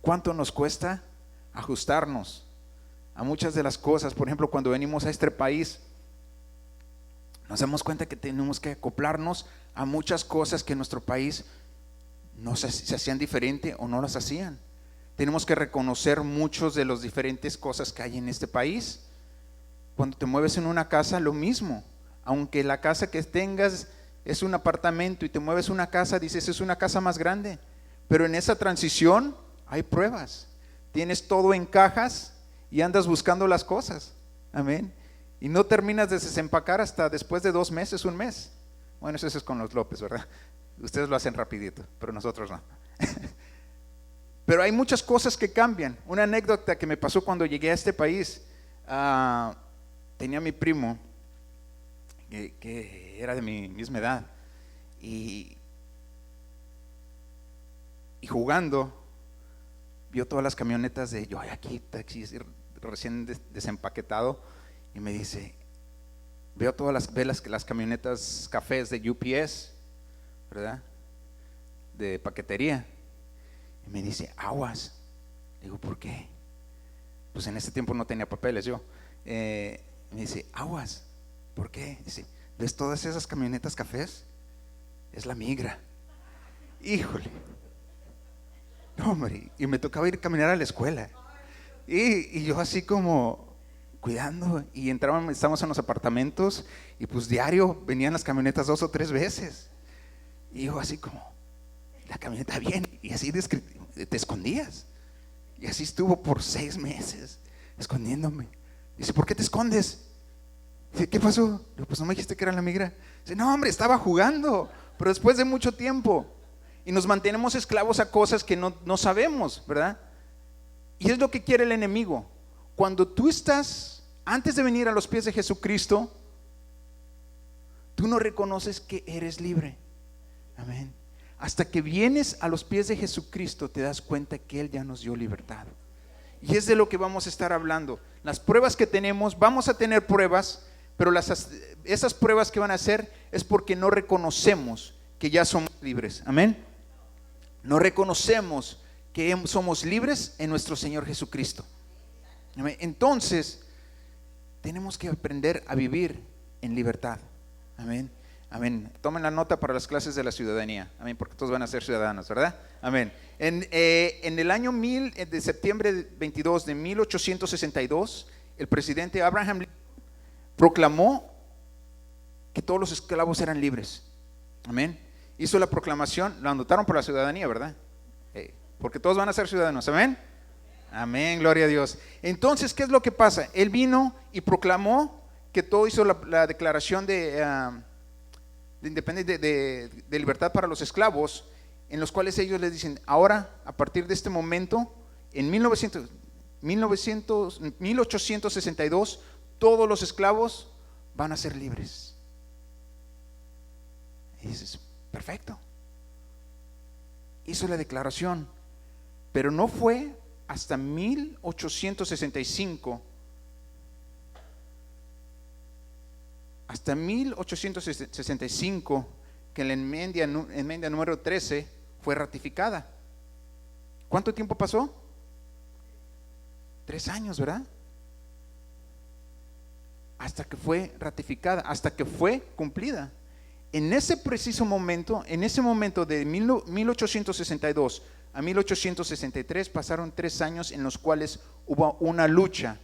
¿cuánto nos cuesta ajustarnos a muchas de las cosas? Por ejemplo, cuando venimos a este país, nos damos cuenta que tenemos que acoplarnos a muchas cosas que en nuestro país no se hacían diferente o no las hacían. Tenemos que reconocer muchos de las diferentes cosas que hay en este país. Cuando te mueves en una casa, lo mismo. Aunque la casa que tengas es un apartamento y te mueves a una casa, dices es una casa más grande. Pero en esa transición hay pruebas. Tienes todo en cajas y andas buscando las cosas. Amén. Y no terminas de desempacar hasta después de 2 meses, 1 mes. Bueno, eso es con los López, ¿verdad? Ustedes lo hacen rapidito, pero nosotros no. Pero hay muchas cosas que cambian. Una anécdota que me pasó cuando llegué a este país. Tenía mi primo que era de mi misma edad, y jugando vio todas las camionetas de yo aquí taxis recién desempaquetado, y me dice, veo todas las camionetas cafés de UPS, ¿verdad? De paquetería, y me dice, aguas. Digo, ¿por qué? Pues en ese tiempo no tenía papeles yo. Me dice, aguas. ¿Por qué? Dice, ¿ves todas esas camionetas cafés? Es la migra. Híjole. No, hombre. Y me tocaba ir a caminar a la escuela. Y yo así como cuidando. Y estábamos en los apartamentos. Y pues diario venían las camionetas 2 o 3 veces. Y yo así como, la camioneta viene. Y así te escondías. Y así estuvo por 6 meses escondiéndome. Dice, ¿por qué te escondes? Dice, ¿qué pasó? Digo, pues no me dijiste que era la migra. Dice, no, hombre, estaba jugando, pero después de mucho tiempo. Y nos mantenemos esclavos a cosas que no sabemos, ¿verdad? Y es lo que quiere el enemigo. Cuando tú estás, antes de venir a los pies de Jesucristo, tú no reconoces que eres libre. Amén. Hasta que vienes a los pies de Jesucristo, te das cuenta que Él ya nos dio libertad. Y es de lo que vamos a estar hablando. Las pruebas que tenemos, vamos a tener pruebas, pero esas pruebas que van a hacer es porque no reconocemos que ya somos libres. Amén. No reconocemos que somos libres en nuestro Señor Jesucristo. Amén. Entonces, tenemos que aprender a vivir en libertad. Amén. Amén. Tomen la nota para las clases de la ciudadanía. Amén, porque todos van a ser ciudadanos, ¿verdad? Amén. En el año de septiembre 22 de 1862, el presidente Abraham Lincoln proclamó que todos los esclavos eran libres. Amén. Hizo la proclamación, lo anotaron por la ciudadanía, ¿verdad? Porque todos van a ser ciudadanos. Amén. Amén, gloria a Dios. Entonces, ¿qué es lo que pasa? Él vino y proclamó que todo, hizo la declaración de independencia, de libertad para los esclavos, en los cuales ellos les dicen, ahora, a partir de este momento, en 1862, todos los esclavos van a ser libres. Y dices, perfecto. Hizo la declaración, pero no fue hasta 1865, que la enmienda número 13 fue ratificada. ¿Cuánto tiempo pasó? 3 años, ¿verdad? Hasta que fue ratificada, hasta que fue cumplida. En ese preciso momento, de 1862 a 1863, pasaron 3 años en los cuales hubo una lucha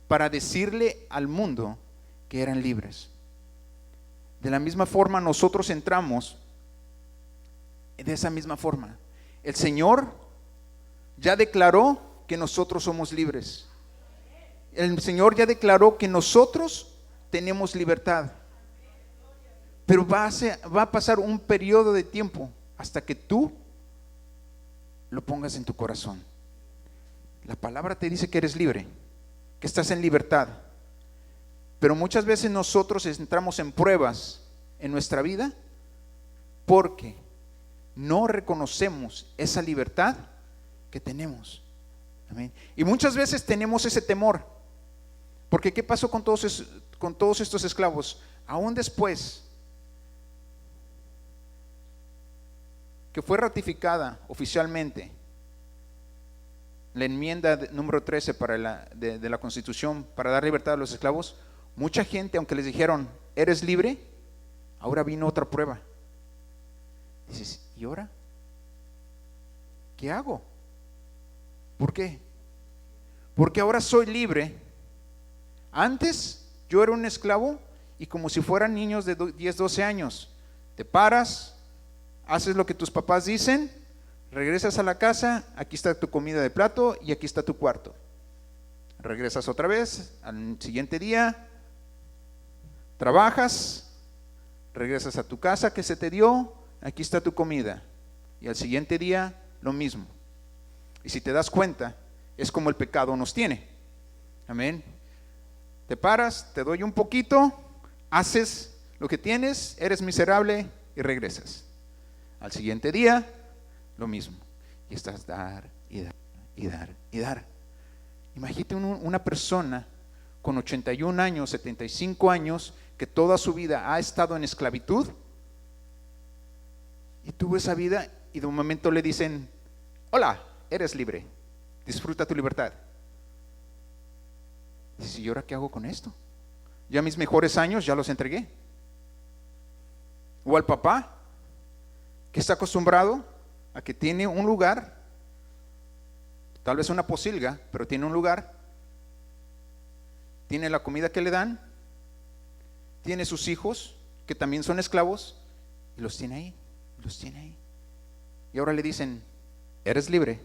para decirle al mundo que eran libres. De la misma forma nosotros entramos, de esa misma forma. El Señor ya declaró que nosotros somos libres. El Señor ya declaró que nosotros tenemos libertad. Pero va a pasar un periodo de tiempo hasta que tú lo pongas en tu corazón. La palabra te dice que eres libre, que estás en libertad. Pero muchas veces nosotros entramos en pruebas en nuestra vida porque no reconocemos esa libertad que tenemos. Amén. Y muchas veces tenemos ese temor. Porque ¿qué pasó con todos estos esclavos? Aún después que fue ratificada oficialmente la enmienda número 13 de la Constitución para dar libertad a los esclavos, mucha gente, aunque les dijeron, eres libre, ahora vino otra prueba. Dices, ¿y ahora? ¿Qué hago? ¿Por qué? Porque ahora soy libre. Antes yo era un esclavo y como si fueran niños de 10, 12 años, te paras, haces lo que tus papás dicen, regresas a la casa, aquí está tu comida de plato y aquí está tu cuarto. Regresas otra vez, al siguiente día, trabajas, regresas a tu casa que se te dio, aquí está tu comida. Y al siguiente día, lo mismo. Y si te das cuenta, es como el pecado nos tiene. Amén. Te paras, te doy un poquito, haces lo que tienes, eres miserable y regresas. Al siguiente día, lo mismo. Y estás dar y dar y dar y dar. Imagínate una persona con 81 años, 75 años, que toda su vida ha estado en esclavitud, y tuvo esa vida y de un momento le dicen, hola, eres libre, disfruta tu libertad. Dice, ¿y ahora qué hago con esto? Ya mis mejores años ya los entregué. O al papá que está acostumbrado a que tiene un lugar, tal vez una posilga, pero tiene un lugar, tiene la comida que le dan, tiene sus hijos que también son esclavos y los tiene ahí. Y ahora le dicen, eres libre,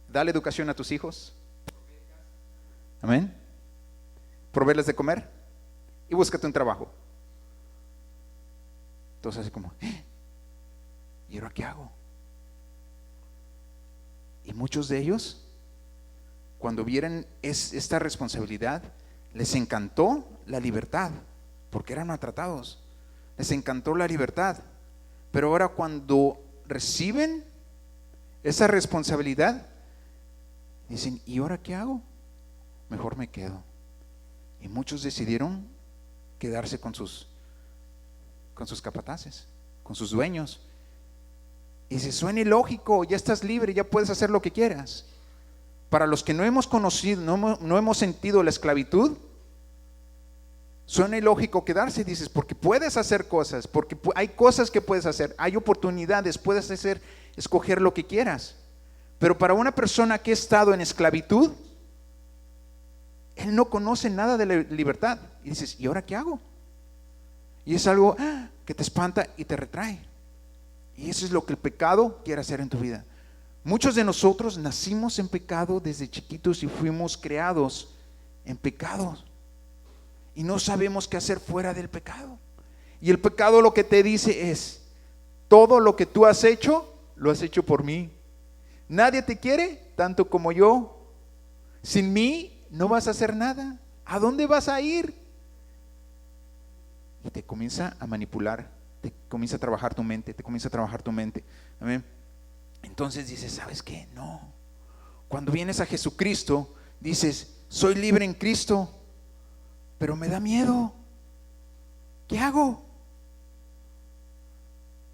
dale educación a tus hijos, amén, proveerles de comer y búscate un trabajo. Entonces así como, ¿y ahora qué hago? Y muchos de ellos, cuando vieron esta responsabilidad, les encantó la libertad, porque eran maltratados, les encantó la libertad. Pero ahora cuando reciben esa responsabilidad, dicen, ¿y ahora qué hago? Mejor me quedo. Y muchos decidieron quedarse con sus capataces, con sus dueños. Y si suena ilógico, ya estás libre, ya puedes hacer lo que quieras. Para los que no hemos conocido, no hemos sentido la esclavitud, suena ilógico quedarse, dices, porque puedes hacer cosas, porque hay cosas que puedes hacer, hay oportunidades, puedes escoger lo que quieras. Pero para una persona que ha estado en esclavitud, él no conoce nada de la libertad. Y dices, ¿y ahora qué hago? Y es algo que te espanta y te retrae. Y eso es lo que el pecado quiere hacer en tu vida. Muchos de nosotros nacimos en pecado desde chiquitos y fuimos creados en pecado. Y no sabemos qué hacer fuera del pecado. Y el pecado lo que te dice es, todo lo que tú has hecho, lo has hecho por mí. Nadie te quiere tanto como yo. Sin mí no vas a hacer nada. ¿A dónde vas a ir? Y te comienza a manipular te comienza a trabajar tu mente, te comienza a trabajar tu mente. Amén. Entonces dices, ¿sabes qué? No. Cuando vienes a Jesucristo, dices, soy libre en Cristo, pero me da miedo. ¿Qué hago?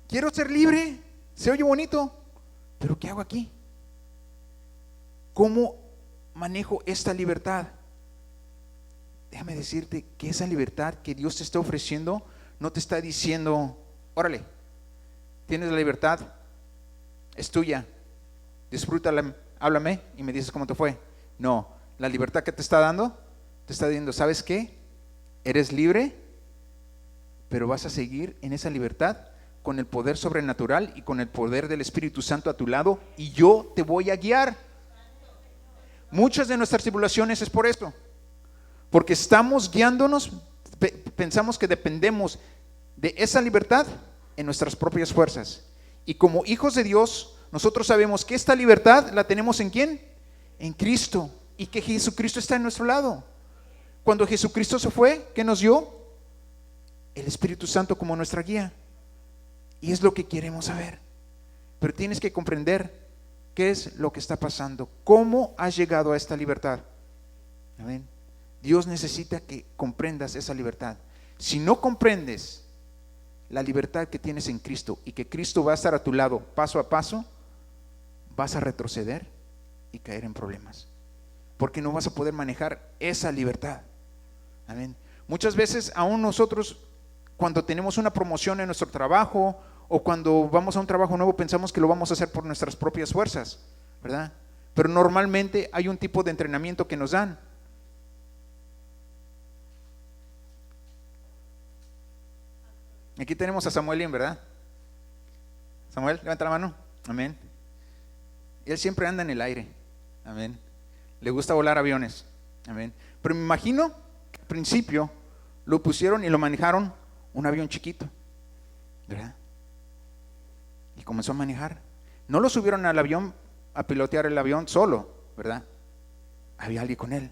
Quiero ser libre, se oye bonito, pero ¿qué hago aquí? ¿Cómo manejo esta libertad? Déjame decirte que esa libertad que Dios te está ofreciendo no te está diciendo, órale, tienes la libertad, es tuya, disfrútala, háblame y me dices cómo te fue. No, la libertad que te está dando, te está diciendo, ¿sabes qué? Eres libre, pero vas a seguir en esa libertad con el poder sobrenatural y con el poder del Espíritu Santo a tu lado, y yo te voy a guiar. Muchas de nuestras tribulaciones es por esto, porque estamos guiándonos, pensamos que dependemos de esa libertad en nuestras propias fuerzas. Y como hijos de Dios, nosotros sabemos que esta libertad la tenemos ¿en quién? En Cristo, y que Jesucristo está en nuestro lado. Cuando Jesucristo se fue, ¿qué nos dio? El Espíritu Santo como nuestra guía. Y es lo que queremos saber. Pero tienes que comprender qué es lo que está pasando, cómo has llegado a esta libertad. Amén. Dios necesita que comprendas esa libertad. Si no comprendes la libertad que tienes en Cristo y que Cristo va a estar a tu lado paso a paso, vas a retroceder y caer en problemas, porque no vas a poder manejar esa libertad. Amén. Muchas veces aún nosotros, cuando tenemos una promoción en nuestro trabajo o cuando vamos a un trabajo nuevo, pensamos que lo vamos a hacer por nuestras propias fuerzas, ¿verdad? Pero normalmente hay un tipo de entrenamiento que nos dan. Aquí tenemos a Samuelín, ¿verdad? Samuel, levanta la mano. Amén. Él siempre anda en el aire. Amén. Le gusta volar aviones. Amén. Pero me imagino que al principio lo pusieron y lo manejaron un avión chiquito, ¿verdad? Y comenzó a manejar. No lo subieron al avión a pilotear el avión solo, ¿verdad? Había alguien con él.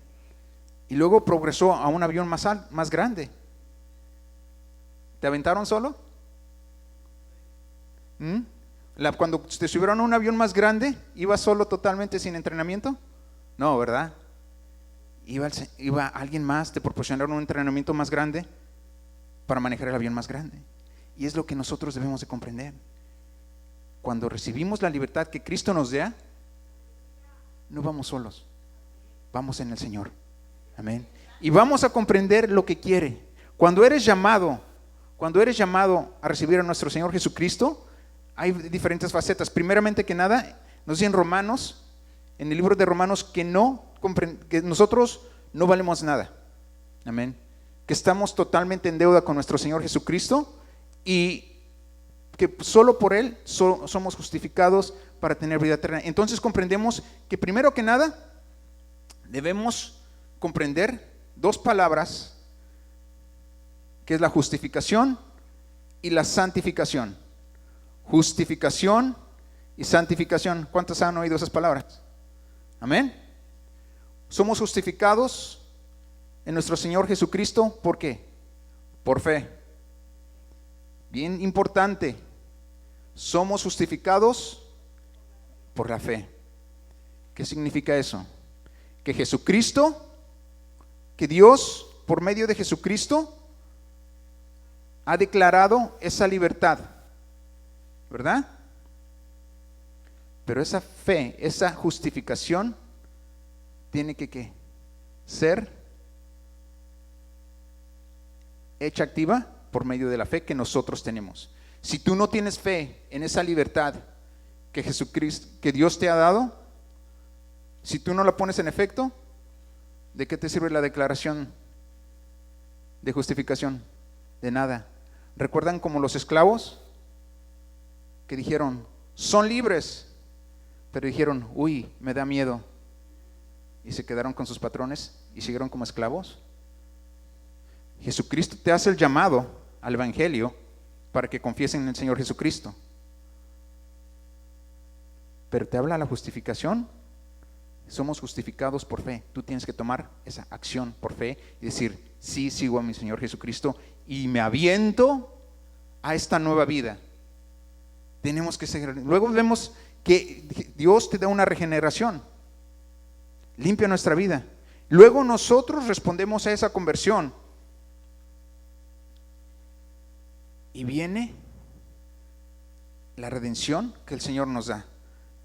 Y luego progresó a un avión más grande. ¿Te aventaron solo? Cuando te subieron a un avión más grande, ¿ibas solo totalmente sin entrenamiento? No, ¿verdad? Iba alguien más, te proporcionaron un entrenamiento más grande para manejar el avión más grande. Y es lo que nosotros debemos de comprender. Cuando recibimos la libertad que Cristo nos da, no vamos solos, vamos en el Señor. Amén. Y vamos a comprender lo que quiere. Cuando eres llamado a recibir a nuestro Señor Jesucristo, hay diferentes facetas. Primeramente que nada, nos dice en el libro de Romanos, que nosotros no valemos nada. Amén. Que estamos totalmente en deuda con nuestro Señor Jesucristo y que solo por Él somos justificados para tener vida eterna. Entonces comprendemos que primero que nada debemos comprender dos palabras, que es la justificación y la santificación. Justificación y santificación. ¿Cuántos han oído esas palabras? Amén. Somos justificados en nuestro Señor Jesucristo. ¿Por qué? Por fe. Bien importante. Somos justificados por la fe. ¿Qué significa eso? Que Jesucristo, que Dios por medio de Jesucristo ha declarado esa libertad, ¿verdad? Pero esa fe, esa justificación tiene que ser hecha activa por medio de la fe que nosotros tenemos. Si tú no tienes fe en esa libertad que Jesucristo, que Dios te ha dado, si tú no la pones en efecto, ¿de qué te sirve la declaración de justificación? De nada. ¿Recuerdan como los esclavos que dijeron, son libres? Pero dijeron, uy, me da miedo. Y se quedaron con sus patrones y siguieron como esclavos. Jesucristo te hace el llamado al Evangelio para que confiesen en el Señor Jesucristo. Pero te habla la justificación. Somos justificados por fe. Tú tienes que tomar esa acción por fe y decir, sí, sigo a mi Señor Jesucristo y me aviento a esta nueva vida, tenemos que seguir. Luego vemos que Dios te da una regeneración, limpia nuestra vida. Luego nosotros respondemos a esa conversión y viene la redención que el Señor nos da.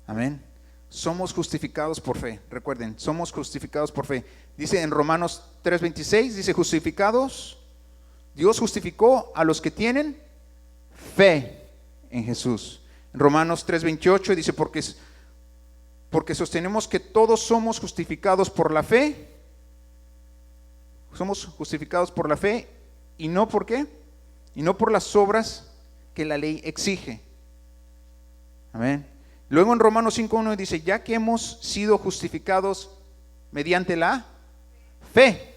Amén. Somos justificados por fe. Recuerden, somos justificados por fe. Dice en Romanos 3:26, dice justificados. Dios justificó a los que tienen fe en Jesús. En Romanos 3:28 dice porque sostenemos que todos somos justificados por la fe. Somos justificados por la fe y no por qué, y no por las obras que la ley exige. Amén. Luego en Romanos 5:1 dice, ya que hemos sido justificados mediante la fe,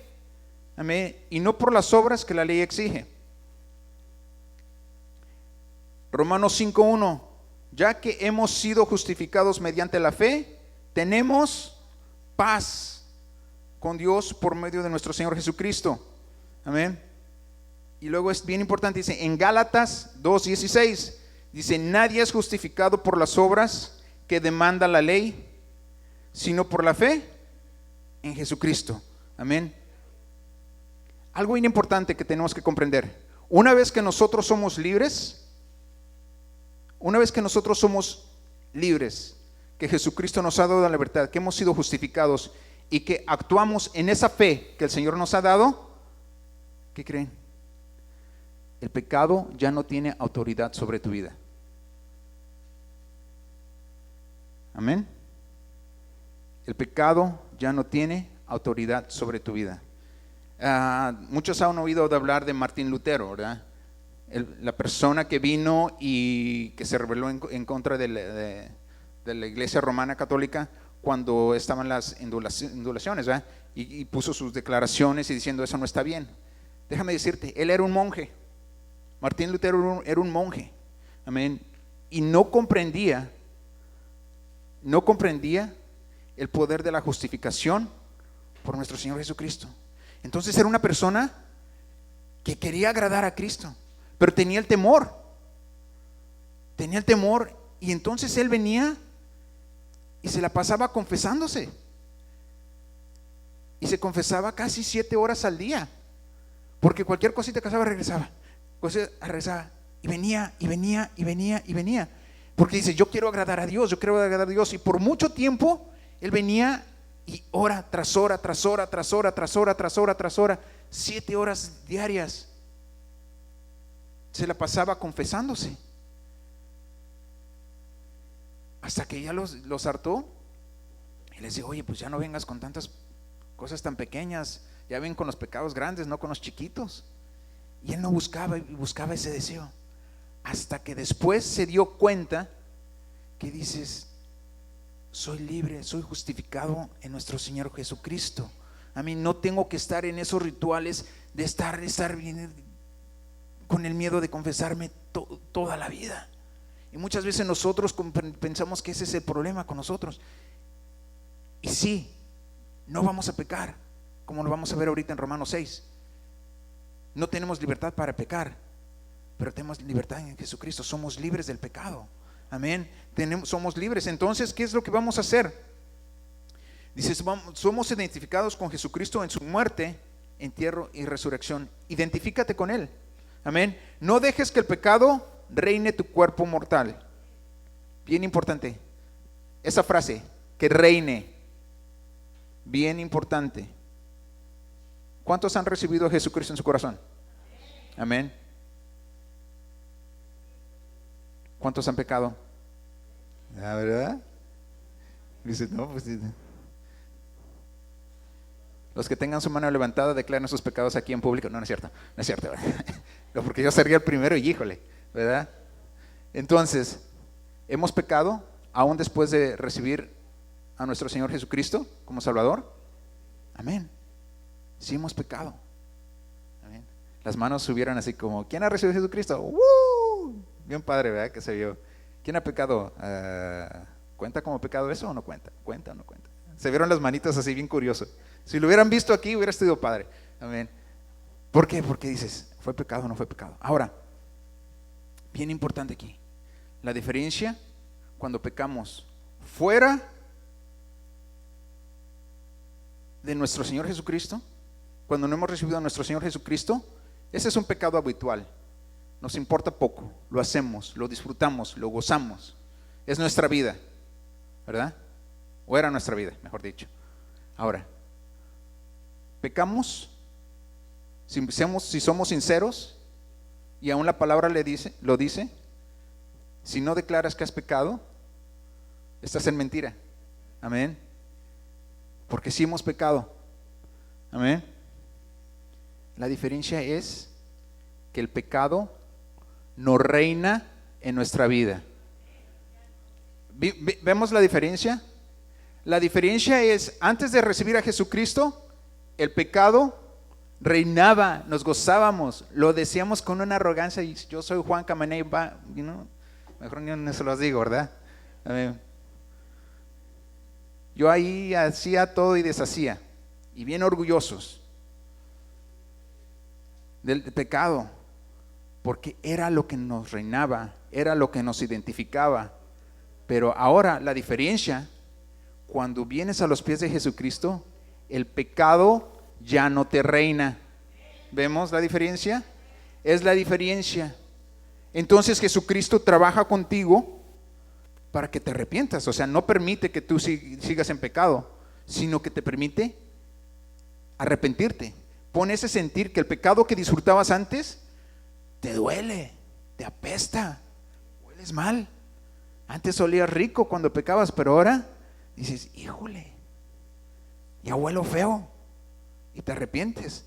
amén, y no por las obras que la ley exige. Romanos 5:1, ya que hemos sido justificados mediante la fe, tenemos paz con Dios por medio de nuestro Señor Jesucristo. Amén. Y luego es bien importante, dice en Gálatas 2:16, dice, nadie es justificado por las obras que demanda la ley, sino por la fe en Jesucristo. Amén. Algo bien importante que tenemos que comprender, una vez que nosotros somos libres, que Jesucristo nos ha dado la libertad, que hemos sido justificados y que actuamos en esa fe que el Señor nos ha dado, ¿qué creen? El pecado ya no tiene autoridad sobre tu vida. Amén. El pecado ya no tiene autoridad sobre tu vida. Muchos han oído de hablar de Martín Lutero, ¿verdad? La persona que vino y que se rebeló en contra de la iglesia romana católica cuando estaban las indulaciones, ¿verdad? Y puso sus declaraciones y diciendo eso no está bien. Déjame decirte, él era un monje. Martín Lutero era un monje. Amén. Y no comprendía el poder de la justificación por nuestro Señor Jesucristo. Entonces era una persona que quería agradar a Cristo, pero tenía el temor, y entonces él venía y se la pasaba confesándose, y se confesaba casi 7 horas al día, porque cualquier cosita que hacía regresaba, y venía, porque dice, yo quiero agradar a Dios, y por mucho tiempo él venía y hora tras hora, 7 horas diarias, se la pasaba confesándose, hasta que ya los hartó y les dijo, oye, pues ya no vengas con tantas cosas tan pequeñas, ya ven con los pecados grandes, no con los chiquitos. Y él no buscaba ese deseo, hasta que después se dio cuenta que dices, soy libre, soy justificado en nuestro Señor Jesucristo. A mí no tengo que estar en esos rituales de estar bien con el miedo de confesarme toda la vida. Y muchas veces nosotros pensamos que ese es el problema con nosotros. Y sí, no vamos a pecar, como lo vamos a ver ahorita en Romanos 6. No tenemos libertad para pecar, pero tenemos libertad en Jesucristo. Somos libres del pecado. Amén. Somos libres. Entonces, ¿qué es lo que vamos a hacer? Dice, somos identificados con Jesucristo en su muerte, entierro y resurrección. Identifícate con Él. Amén. No dejes que el pecado reine tu cuerpo mortal. Bien importante esa frase, que reine. Bien importante. ¿Cuántos han recibido a Jesucristo en su corazón? Amén. ¿Cuántos han pecado? ¿La verdad? Dice, no, pues los que tengan su mano levantada declaren sus pecados aquí en público. No es cierto, ¿verdad? No, porque yo sería el primero y híjole, ¿verdad? Entonces, ¿hemos pecado aún después de recibir a nuestro Señor Jesucristo como Salvador? Amén. Sí hemos pecado. Amén. Las manos subieron así como, ¿quién ha recibido a Jesucristo? ¡Woo! Bien padre, ¿verdad? Que se vio. ¿Quién ha pecado? ¿Cuenta como pecado eso o no cuenta? ¿Cuenta o no cuenta? Se vieron las manitas así bien curioso. Si lo hubieran visto aquí hubiera sido padre. Amén. ¿Por qué? Porque dices, ¿fue pecado o no fue pecado? Ahora, bien importante aquí. La diferencia cuando pecamos fuera de nuestro Señor Jesucristo, cuando no hemos recibido a nuestro Señor Jesucristo, ese es un pecado habitual. Nos importa poco, lo hacemos, lo disfrutamos, lo gozamos. Es nuestra vida, ¿verdad? O era nuestra vida, mejor dicho. Ahora, pecamos, si somos sinceros, y aún la palabra lo dice, si no declaras que has pecado, estás en mentira. Amén. Porque sí hemos pecado. Amén. La diferencia es que el pecado no reina en nuestra vida. ¿Vemos la diferencia? La diferencia es, antes de recibir a Jesucristo, el pecado reinaba, nos gozábamos, lo decíamos con una arrogancia, y yo soy Juan Camaney, mejor ni no se los digo, ¿verdad? Yo ahí hacía todo y deshacía, y bien orgullosos del pecado, porque era lo que nos reinaba, era lo que nos identificaba. Pero ahora la diferencia, cuando vienes a los pies de Jesucristo, el pecado ya no te reina. ¿Vemos la diferencia? Es la diferencia. Entonces Jesucristo trabaja contigo para que te arrepientas. O sea, no permite que tú sigas en pecado, sino que te permite arrepentirte. Pone ese sentir que el pecado que disfrutabas antes te duele, te apesta, hueles mal. Antes olías rico cuando pecabas, pero ahora dices, híjole, ya huelo feo, y te arrepientes.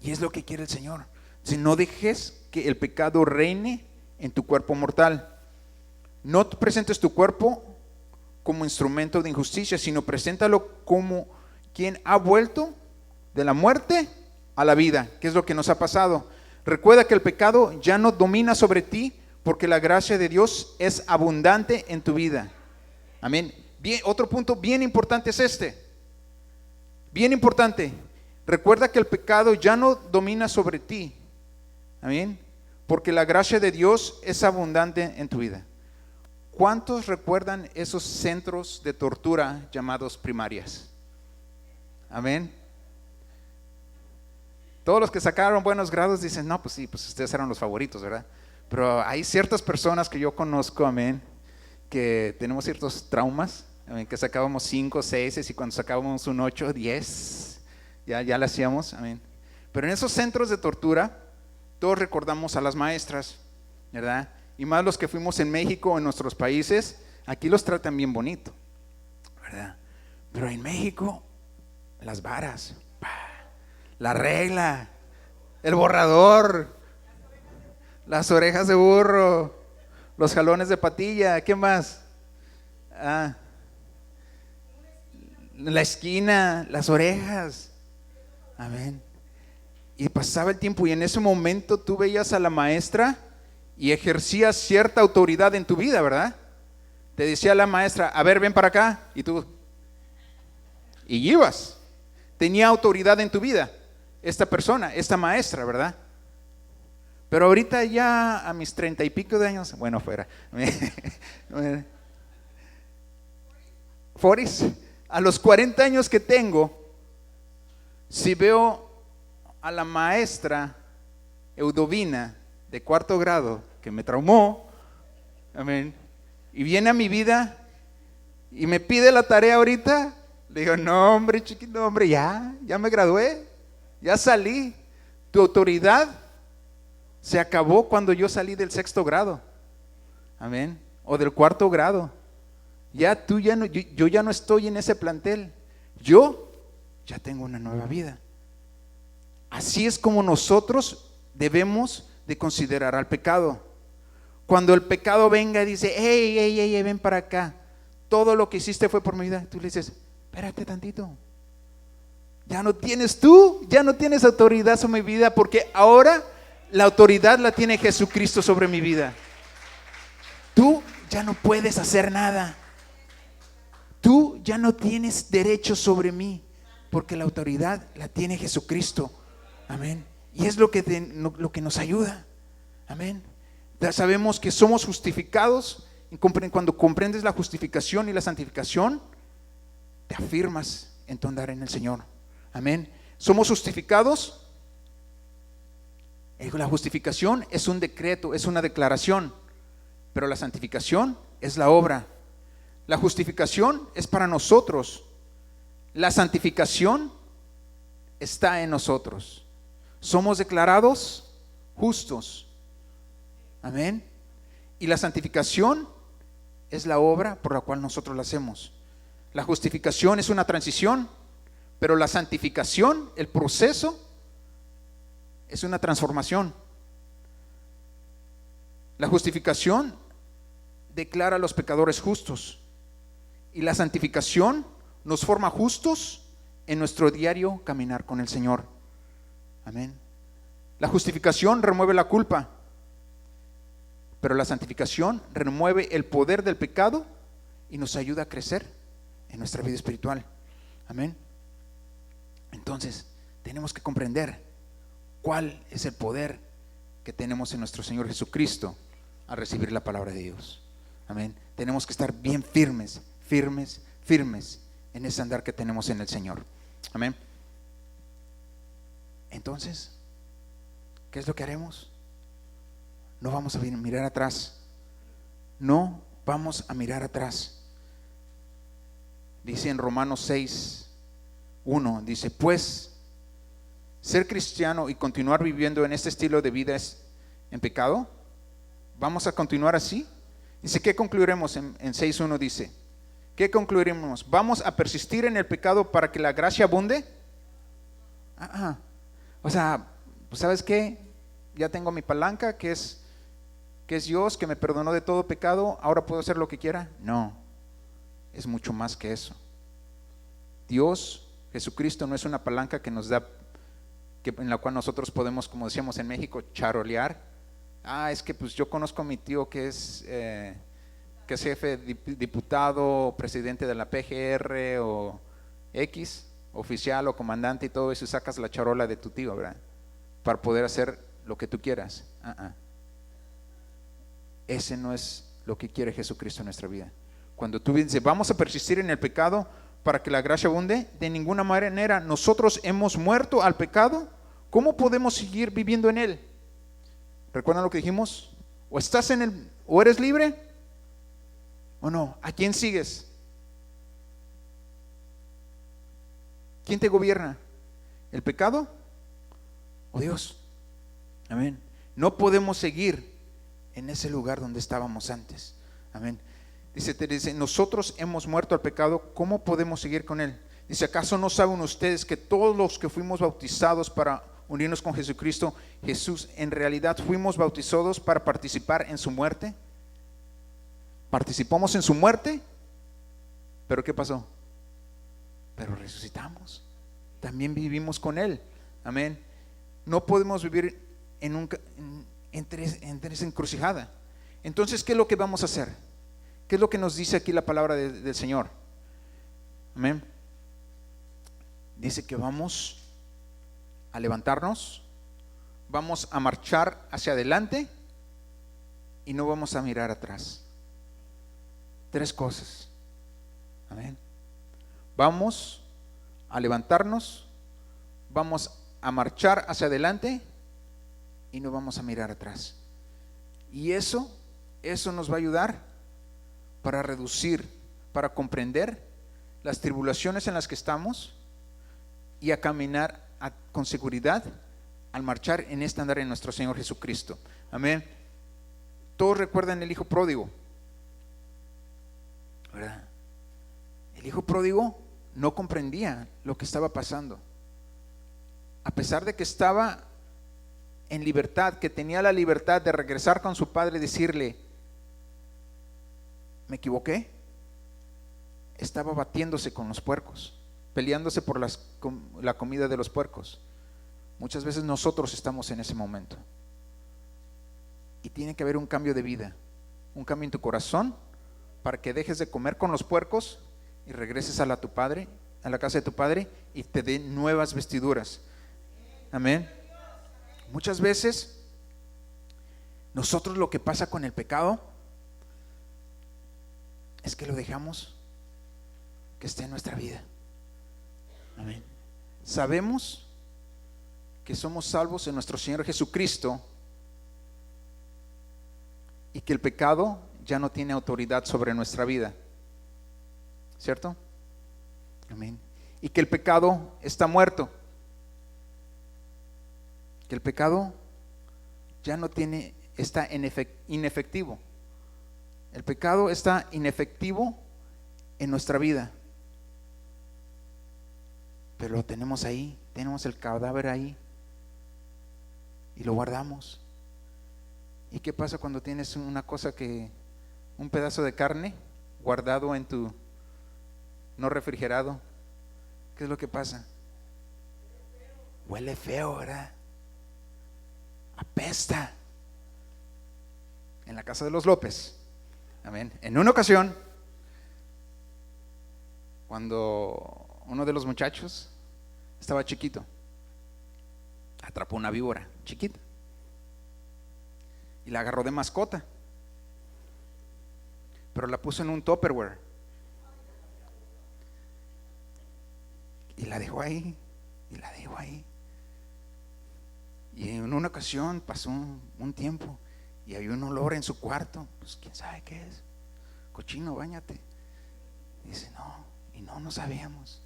Y es lo que quiere el Señor. Si no dejes que el pecado reine en tu cuerpo mortal. No presentes tu cuerpo como instrumento de injusticia, sino preséntalo como quien ha vuelto de la muerte a la vida, que es lo que nos ha pasado. Recuerda que el pecado ya no domina sobre ti, porque la gracia de Dios es abundante en tu vida. Amén. Bien, otro punto bien importante es este. Bien importante. Recuerda que el pecado ya no domina sobre ti. Amén. Porque la gracia de Dios es abundante en tu vida. ¿Cuántos recuerdan esos centros de tortura llamados primarias? Amén. Todos los que sacaron buenos grados dicen, no, pues sí, pues ustedes eran los favoritos, ¿verdad? Pero hay ciertas personas que yo conozco, amén, que tenemos ciertos traumas, amén, que sacábamos 5, 6 y cuando sacábamos un 8, 10, ya lo hacíamos, amén. Pero en esos centros de tortura, todos recordamos a las maestras, ¿verdad? Y más los que fuimos en México o en nuestros países, aquí los tratan bien bonito, ¿verdad? Pero en México, las varas, la regla, el borrador, las orejas de burro, los jalones de patilla, ¿qué más? La esquina, las orejas. Amén. Y pasaba el tiempo y en ese momento tú veías a la maestra y ejercía cierta autoridad en tu vida, ¿verdad? Te decía la maestra, a ver, ven para acá, y tú, y ibas. Tenía autoridad en tu vida, esta persona, esta maestra, ¿verdad? Pero ahorita ya a mis 30 y pico de años, bueno, fuera, Foris, a los 40 años que tengo, si veo a la maestra Eudovina de 4º grado que me traumó, amén, y viene a mi vida y me pide la tarea ahorita, le digo, no hombre, chiquito, hombre, ya me gradué, ya salí, tu autoridad se acabó cuando yo salí del 6º grado, amén, o del 4º grado. Yo ya no estoy en ese plantel, yo ya tengo una nueva vida. Así es como nosotros debemos de considerar al pecado. Cuando el pecado venga y dice, hey, ven para acá, todo lo que hiciste fue por mi vida, tú le dices, espérate tantito, ya no tienes autoridad sobre mi vida, porque ahora la autoridad la tiene Jesucristo sobre mi vida. Tú ya no puedes hacer nada. Tú ya no tienes derecho sobre mí, porque la autoridad la tiene Jesucristo. Amén. Y es lo que nos ayuda. Amén. Ya sabemos que somos justificados. Y cuando comprendes la justificación y la santificación, te afirmas en tu andar en el Señor. Amén. Somos justificados. La justificación es un decreto, es una declaración, pero la santificación es la obra. La justificación es para nosotros. La santificación está en nosotros. Somos declarados justos. Amén. Y la santificación es la obra por la cual nosotros la hacemos. La justificación es una transición, pero la santificación, el proceso, es una transformación. La justificación declara a los pecadores justos y la santificación nos forma justos en nuestro diario caminar con el Señor. Amén. La justificación remueve la culpa, pero la santificación remueve el poder del pecado y nos ayuda a crecer en nuestra vida espiritual. Amén. Entonces, tenemos que comprender cuál es el poder que tenemos en nuestro Señor Jesucristo al recibir la palabra de Dios. Amén. Tenemos que estar bien firmes en ese andar que tenemos en el Señor. Amén. Entonces, ¿qué es lo que haremos? No vamos a mirar atrás. No vamos a mirar atrás. Dice en Romanos 6:1, dice, pues ser cristiano y continuar viviendo en este estilo de vida es en pecado. ¿Vamos a continuar así? Dice, ¿qué concluiremos? En 6:1 dice, ¿qué concluiremos? ¿Vamos a persistir en el pecado para que la gracia abunde? O sea, pues ¿sabes qué? Ya tengo mi palanca, que es Dios, que me perdonó de todo pecado, ahora puedo hacer lo que quiera. No, es mucho más que eso. Dios, Jesucristo, no es una palanca que nos da, en la cual nosotros podemos, como decíamos en México, charolear. Es que pues yo conozco a mi tío que es jefe, diputado, presidente de la PGR o X, oficial o comandante y todo eso, y sacas la charola de tu tío, ¿verdad? Para poder hacer lo que tú quieras. Ese no es lo que quiere Jesucristo en nuestra vida. Cuando tú dices, vamos a persistir en el pecado para que la gracia abunde, de ninguna manera. Nosotros hemos muerto al pecado. ¿Cómo podemos seguir viviendo en él? ¿Recuerdan lo que dijimos? O estás en él, o eres libre, o no. ¿A quién sigues? ¿Quién te gobierna? ¿El pecado o Dios? Amén. No podemos seguir en ese lugar donde estábamos antes. Amén. Dice, nosotros hemos muerto al pecado, ¿cómo podemos seguir con él? Dice, ¿acaso no saben ustedes que todos los que fuimos bautizados para unirnos con Jesucristo, Jesús, en realidad fuimos bautizados para participar en su muerte? Participamos en su muerte, pero ¿qué pasó? Pero resucitamos, también vivimos con él. Amén. No podemos vivir entre esa encrucijada. Entonces, ¿qué es lo que vamos a hacer? ¿Qué es lo que nos dice aquí la palabra del Señor? Amén. Dice que vamos a levantarnos, vamos a marchar hacia adelante y no vamos a mirar atrás. 3 cosas. Amén. Vamos a levantarnos, vamos a marchar hacia adelante y no vamos a mirar atrás. Y eso nos va a ayudar para reducir, para comprender las tribulaciones en las que estamos y a caminar con seguridad al marchar en este andar en nuestro Señor Jesucristo. Amén. Todos recuerdan el hijo pródigo, ¿verdad? El hijo pródigo no comprendía lo que estaba pasando. A pesar de que estaba en libertad, que tenía la libertad de regresar con su padre y decirle, me equivoqué, estaba batiéndose con los puercos, peleándose por la comida de los puercos. Muchas veces nosotros estamos en ese momento y tiene que haber un cambio de vida, un cambio en tu corazón para que dejes de comer con los puercos y regreses a la casa de tu padre y te dé nuevas vestiduras. Amén. Muchas veces Nosotros lo que pasa con el pecado es que lo dejamos que esté en nuestra vida. Amén. Sabemos que somos salvos en nuestro Señor Jesucristo y que el pecado ya no tiene autoridad sobre nuestra vida, ¿cierto? Amén. Y que el pecado está muerto, que el pecado ya no tiene, está inefectivo. El pecado está inefectivo en nuestra vida, pero lo tenemos ahí, tenemos el cadáver ahí y lo guardamos. ¿Y qué pasa cuando tienes una cosa un pedazo de carne guardado en tu, no refrigerado? ¿Qué es lo que pasa? Huele feo, ¿verdad? Apesta. En la casa de los López, amén, en una ocasión, cuando uno de los muchachos estaba chiquito, atrapó una víbora chiquita y la agarró de mascota, pero la puso en un Tupperware y la dejó ahí, y en una ocasión pasó un tiempo y había un olor en su cuarto. Pues quién sabe qué es, cochino, báñate. Y dice, no sabíamos.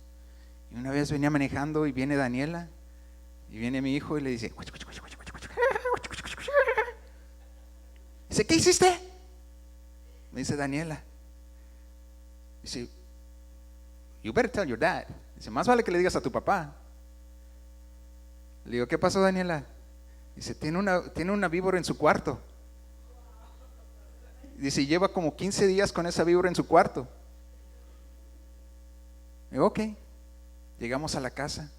Y una vez venía manejando y viene Daniela y viene mi hijo y le dice, dice, ¿qué hiciste? Me dice Daniela, dice, you better tell your dad. Dice, más vale que le digas a tu papá. Le digo, ¿qué pasó, Daniela? Dice, tiene una víbora en su cuarto. Dice, lleva como 15 días con esa víbora en su cuarto. Digo, ok. Llegamos a la casa,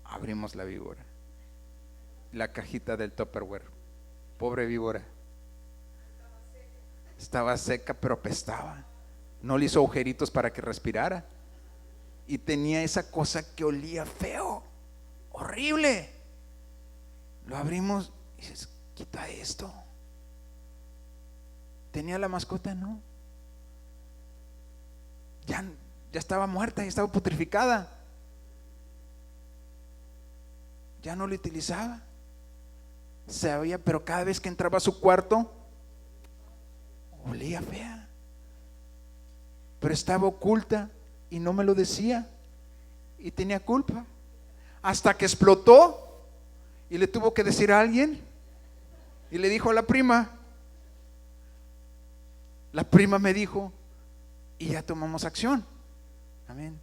abrimos la víbora, la cajita del Tupperware. Pobre víbora, estaba seca pero apestaba. No le hizo agujeritos para que respirara y tenía esa cosa que olía feo, horrible. Lo abrimos y dices, quita esto. ¿Tenía la mascota? No. Ya estaba muerta, ya estaba putrificada. Ya no lo utilizaba. Sabía, pero cada vez que entraba a su cuarto, olía fea. Pero estaba oculta y no me lo decía. Y tenía culpa. Hasta que explotó y le tuvo que decir a alguien. Y le dijo a la prima. La prima me dijo y ya tomamos acción. Amén.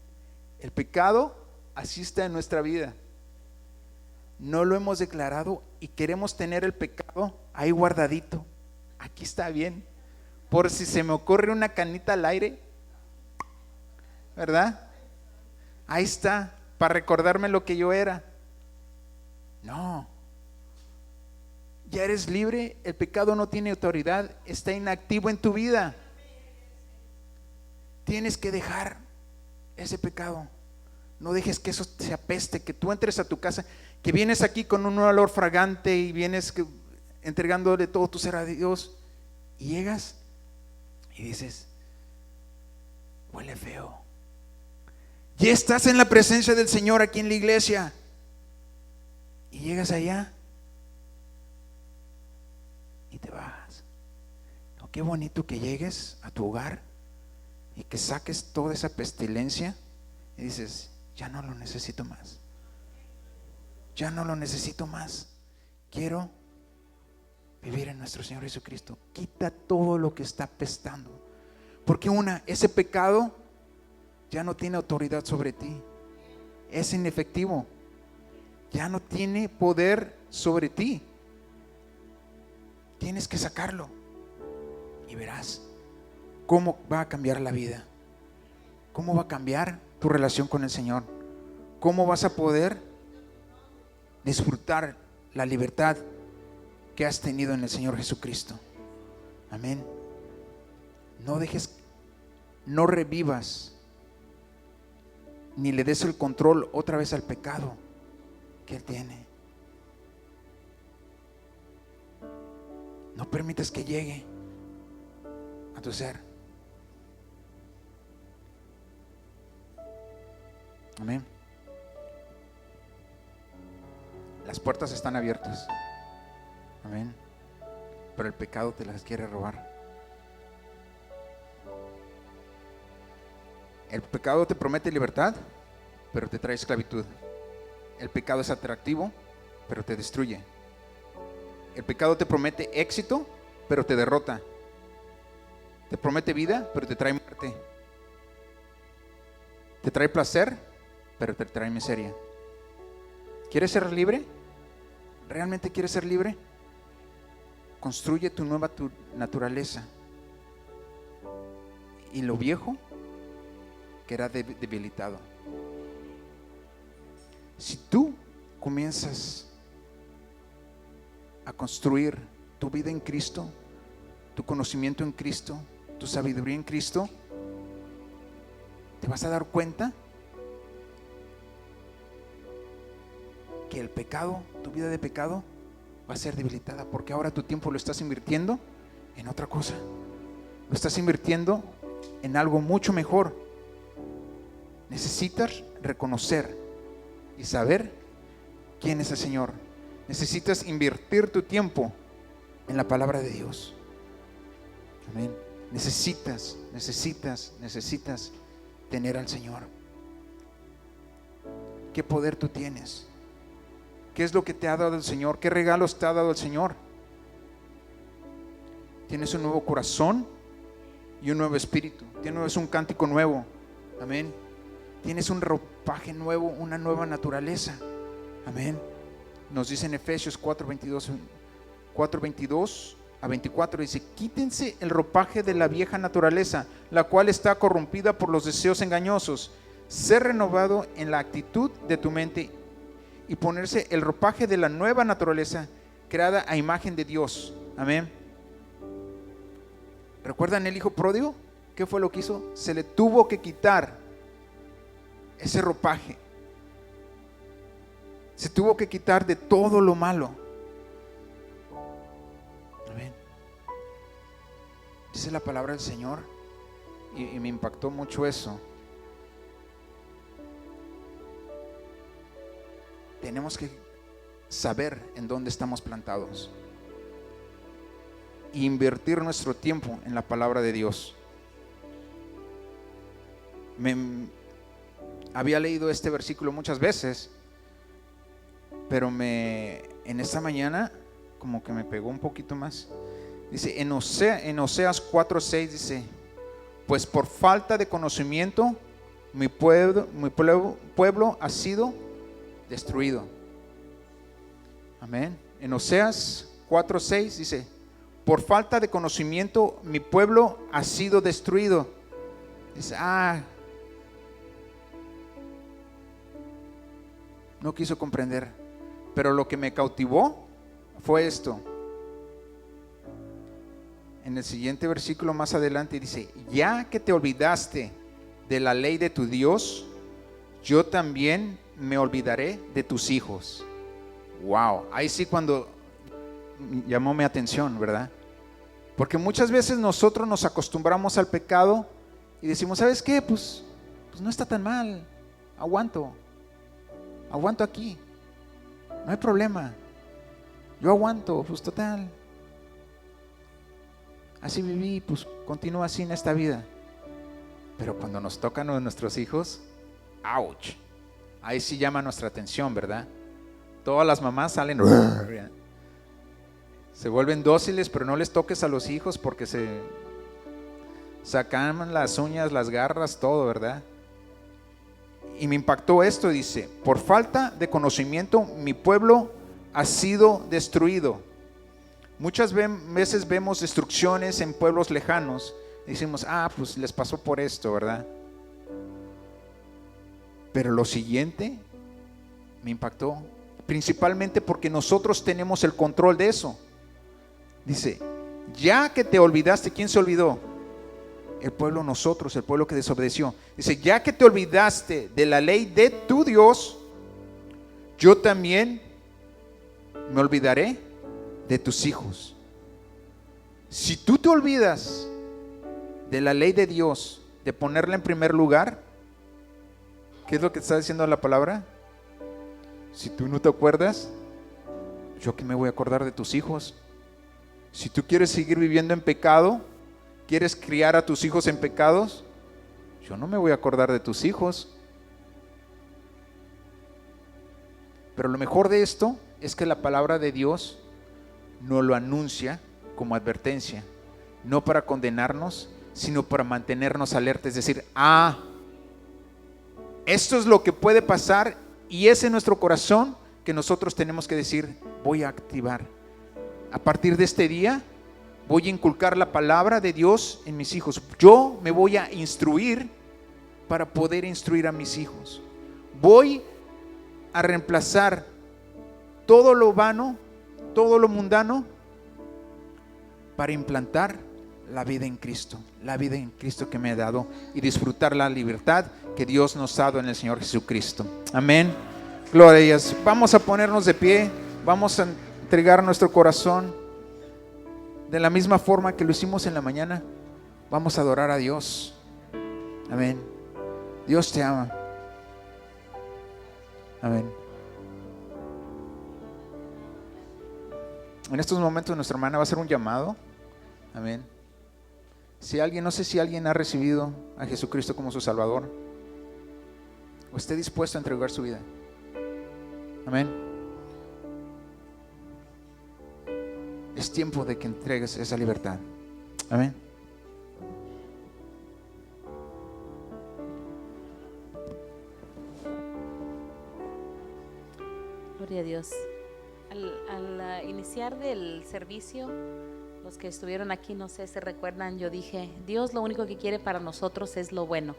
El pecado así está en nuestra vida. No lo hemos declarado y queremos tener el pecado ahí guardadito. Aquí está bien. Por si se me ocurre una canita al aire, ¿verdad? Ahí está, para recordarme lo que yo era. No. Ya eres libre, el pecado no tiene autoridad, está inactivo en tu vida. Tienes que dejar ese pecado. No dejes que eso se apeste, que tú entres a tu casa, que vienes aquí con un olor fragante y vienes entregándole todo tu ser a Dios y llegas y dices, huele feo. Ya estás en la presencia del Señor aquí en la iglesia y llegas allá y te bajas. No, qué bonito que llegues a tu hogar y que saques toda esa pestilencia y dices, ya no lo necesito más. Ya no lo necesito más. Quiero vivir en nuestro Señor Jesucristo. Quita todo lo que está apestando. Porque ese pecado ya no tiene autoridad sobre ti. Es inefectivo. Ya no tiene poder sobre ti. Tienes que sacarlo. Y verás cómo va a cambiar la vida. Cómo va a cambiar tu relación con el Señor. Cómo vas a poder disfrutar la libertad que has tenido en el Señor Jesucristo. Amén. No revivas ni le des el control otra vez al pecado que Él tiene. No permitas que llegue a tu ser. Amén. Las puertas están abiertas. Amén. Pero el pecado te las quiere robar. El pecado te promete libertad, pero te trae esclavitud. El pecado es atractivo, pero te destruye. El pecado te promete éxito, pero te derrota. Te promete vida, pero te trae muerte. Te trae placer, pero te trae miseria. ¿Quieres ser libre? ¿Realmente quieres ser libre? Construye tu nueva naturaleza. Y lo viejo queda debilitado. Si tú comienzas a construir tu vida en Cristo, tu conocimiento en Cristo, tu sabiduría en Cristo, te vas a dar cuenta que el pecado, tu vida de pecado, va a ser debilitada, porque ahora tu tiempo lo estás invirtiendo en otra cosa. Lo estás invirtiendo en algo mucho mejor. Necesitas reconocer y saber quién es el Señor. Necesitas invertir tu tiempo en la palabra de Dios. Amén. Necesitas tener al Señor. ¿Qué poder tú tienes? ¿Qué es lo que te ha dado el Señor? ¿Qué regalos te ha dado el Señor? Tienes un nuevo corazón y un nuevo espíritu. Tienes un cántico nuevo. Amén. Tienes un ropaje nuevo, una nueva naturaleza. Amén. Nos dice en Efesios 4:22 a 24, dice: quítense el ropaje de la vieja naturaleza, la cual está corrompida por los deseos engañosos. Ser renovado en la actitud de tu mente y ponerse el ropaje de la nueva naturaleza, creada a imagen de Dios. Amén. ¿Recuerdan el hijo pródigo? ¿Qué fue lo que hizo? Se le tuvo que quitar ese ropaje. Se tuvo que quitar de todo lo malo. Amén. Dice la palabra del Señor, y me impactó mucho eso. Tenemos que saber en dónde estamos plantados e invertir nuestro tiempo en la palabra de Dios. Había leído este versículo muchas veces, pero en esta mañana como que me pegó un poquito más. Dice en Oseas 4:6, dice: pues por falta de conocimiento mi pueblo ha sido destruido. Amén. En Oseas 4:6 dice: por falta de conocimiento mi pueblo ha sido destruido. Dice: no quiso comprender. Pero lo que me cautivó fue esto. En el siguiente versículo más adelante dice: ya que te olvidaste de la ley de tu Dios, yo también me olvidaré de tus hijos. Wow, ahí sí cuando llamó mi atención, ¿verdad? Porque muchas veces nosotros nos acostumbramos al pecado y decimos: ¿sabes qué? Pues no está tan mal, aguanto aquí, no hay problema, yo aguanto, pues total, así viví, pues continúo así en esta vida. Pero cuando nos tocan a nuestros hijos, ouch, ahí sí llama nuestra atención, ¿verdad? Todas las mamás salen, se vuelven dóciles, pero no les toques a los hijos porque se sacan las uñas, las garras, todo, ¿verdad? Y me impactó esto, dice: por falta de conocimiento mi pueblo ha sido destruido. Muchas veces vemos destrucciones en pueblos lejanos y decimos: pues les pasó por esto, ¿verdad? Pero lo siguiente me impactó, principalmente porque nosotros tenemos el control de eso. Dice: ya que te olvidaste. ¿Quién se olvidó? El pueblo, nosotros, el pueblo que desobedeció. Dice: ya que te olvidaste de la ley de tu Dios, yo también me olvidaré de tus hijos. Si tú te olvidas de la ley de Dios, de ponerla en primer lugar, ¿qué es lo que está diciendo la palabra? Si tú no te acuerdas, ¿yo qué me voy a acordar de tus hijos? Si tú quieres seguir viviendo en pecado, quieres criar a tus hijos en pecados, yo no me voy a acordar de tus hijos. Pero lo mejor de esto es que la palabra de Dios nos lo anuncia como advertencia, no para condenarnos, sino para mantenernos alerta. Es decir, esto es lo que puede pasar, y es en nuestro corazón que nosotros tenemos que decir: voy a activar. A partir de este día voy a inculcar la palabra de Dios en mis hijos. Yo me voy a instruir para poder instruir a mis hijos. Voy a reemplazar todo lo vano, todo lo mundano, para implantar la vida en Cristo, la vida en Cristo que me ha dado, y disfrutar la libertad que Dios nos ha dado en el Señor Jesucristo. Amén. Gloria a Dios. Vamos a ponernos de pie, vamos a entregar nuestro corazón de la misma forma que lo hicimos en la mañana. Vamos a adorar a Dios. Amén. Dios te ama. Amén. En estos momentos nuestra hermana va a hacer un llamado. Amén. Si alguien, no sé si alguien ha recibido a Jesucristo como su Salvador, o esté dispuesto a entregar su vida. Amén. Es tiempo de que entregues esa libertad. Amén. Gloria a Dios. Al iniciar del servicio, los que estuvieron aquí, no sé, se recuerdan, yo dije: Dios lo único que quiere para nosotros es lo bueno.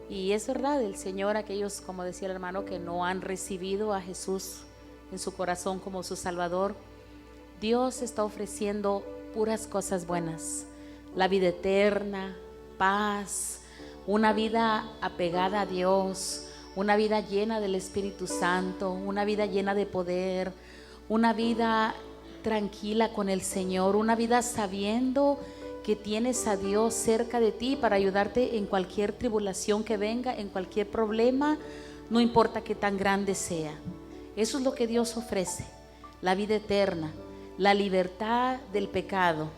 Y es verdad, el Señor, aquellos, como decía el hermano, que no han recibido a Jesús en su corazón como su Salvador, Dios está ofreciendo puras cosas buenas: la vida eterna, paz, una vida apegada a Dios, una vida llena del Espíritu Santo, una vida llena de poder, una vida tranquila con el Señor, una vida sabiendo que tienes a Dios cerca de ti para ayudarte en cualquier tribulación que venga, en cualquier problema, no importa qué tan grande sea. Eso es lo que Dios ofrece: la vida eterna, la libertad del pecado.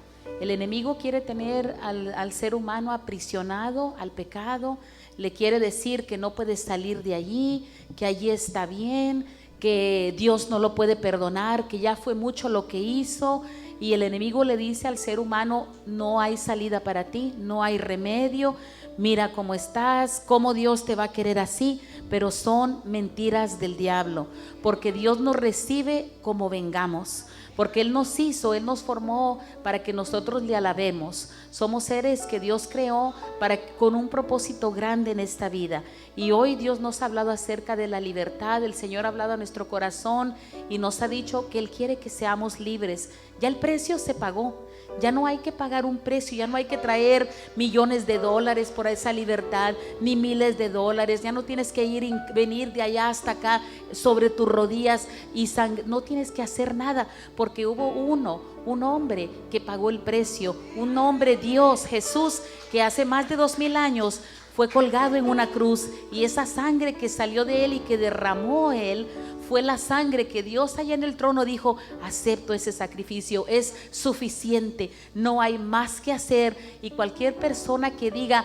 El enemigo quiere tener al ser humano aprisionado al pecado, le quiere decir que no puede salir de allí, que allí está bien, que Dios no lo puede perdonar, que ya fue mucho lo que hizo. Y el enemigo le dice al ser humano: no hay salida para ti, no hay remedio, mira cómo estás, cómo Dios te va a querer así. Pero son mentiras del diablo, porque Dios nos recibe como vengamos, porque Él nos hizo, Él nos formó para que nosotros le alabemos. Somos seres que Dios creó con un propósito grande en esta vida. Y hoy Dios nos ha hablado acerca de la libertad. El Señor ha hablado a nuestro corazón y nos ha dicho que Él quiere que seamos libres. Ya el precio se pagó. Ya no hay que pagar un precio, ya no hay que traer millones de dólares por esa libertad, ni miles de dólares. Ya no tienes que venir de allá hasta acá sobre tus rodillas y no tienes que hacer nada, porque hubo un hombre que pagó el precio, un hombre, Dios, Jesús, que hace más de 2000 años fue colgado en una cruz, y esa sangre que salió de Él y que derramó Él fue la sangre que Dios allá en el trono dijo: acepto ese sacrificio, es suficiente, no hay más que hacer. Y cualquier persona que diga: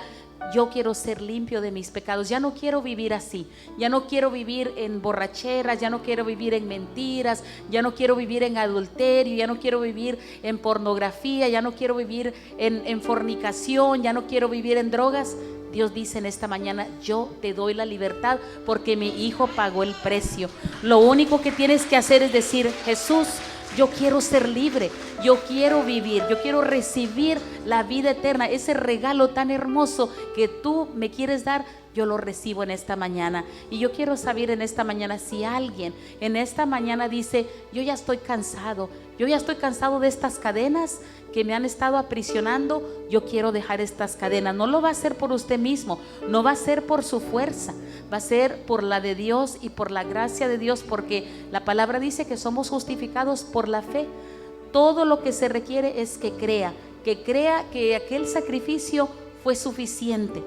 yo quiero ser limpio de mis pecados, ya no quiero vivir así, ya no quiero vivir en borracheras, ya no quiero vivir en mentiras, ya no quiero vivir en adulterio, ya no quiero vivir en pornografía, ya no quiero vivir en fornicación, ya no quiero vivir en drogas. Dios dice en esta mañana: yo te doy la libertad porque mi hijo pagó el precio. Lo único que tienes que hacer es decir: Jesús, yo quiero ser libre, yo quiero vivir, yo quiero recibir la vida eterna, ese regalo tan hermoso que tú me quieres dar. Yo lo recibo en esta mañana. Y yo quiero saber en esta mañana si alguien en esta mañana dice: yo ya estoy cansado, yo ya estoy cansado de estas cadenas que me han estado aprisionando, yo quiero dejar estas cadenas. No lo va a hacer por usted mismo, no va a ser por su fuerza, va a ser por la de Dios y por la gracia de Dios, porque la palabra dice que somos justificados por la fe. todo lo que se requiere es que crea que aquel sacrificio fue suficiente.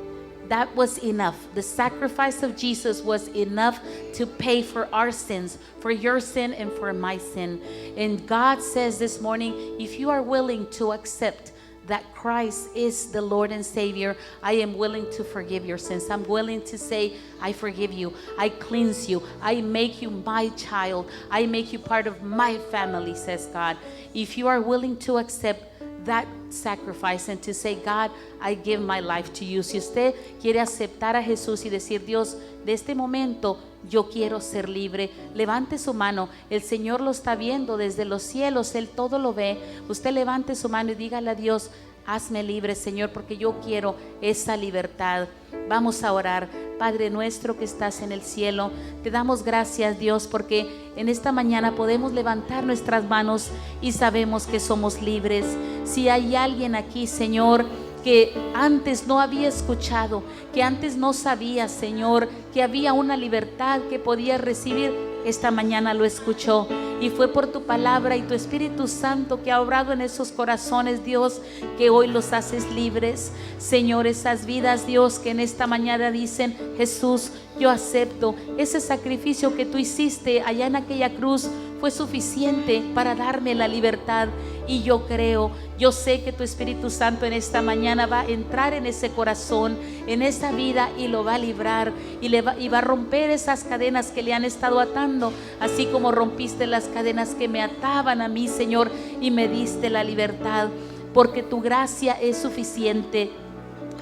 That was enough. The sacrifice of Jesus was enough to pay for our sins, for your sin and for my sin. And God says this morning, if you are willing to accept that Christ is the Lord and Savior, I am willing to forgive your sins. I'm willing to say, I forgive you. I cleanse you. I make you my child. I make you part of my family, says God. If you are willing to accept that sacrifice and to say, God, I give my life to you. Si usted quiere aceptar a Jesús y decir, Dios, de este momento yo quiero ser libre, levante su mano. El Señor lo está viendo desde los cielos, Él todo lo ve. Usted levante su mano y dígale a Dios, hazme libre, Señor, porque yo quiero esa libertad. Vamos a orar. Padre nuestro que estás en el cielo, te damos gracias, Dios, porque en esta mañana podemos levantar nuestras manos y sabemos que somos libres. Si hay alguien aquí, Señor, que antes no había escuchado, que antes no sabía, Señor, que había una libertad que podía recibir, esta mañana lo escuchó y fue por tu palabra y tu Espíritu Santo que ha obrado en esos corazones, Dios, que hoy los haces libres. Señor, esas vidas, Dios, que en esta mañana dicen, Jesús, yo acepto ese sacrificio que tú hiciste allá en aquella cruz, fue suficiente para darme la libertad. Y yo creo, yo sé que tu Espíritu Santo en esta mañana va a entrar en ese corazón, en esa vida, y lo va a librar y va a romper esas cadenas que le han estado atando, así como rompiste las cadenas que me ataban a mí, Señor, y me diste la libertad, porque tu gracia es suficiente,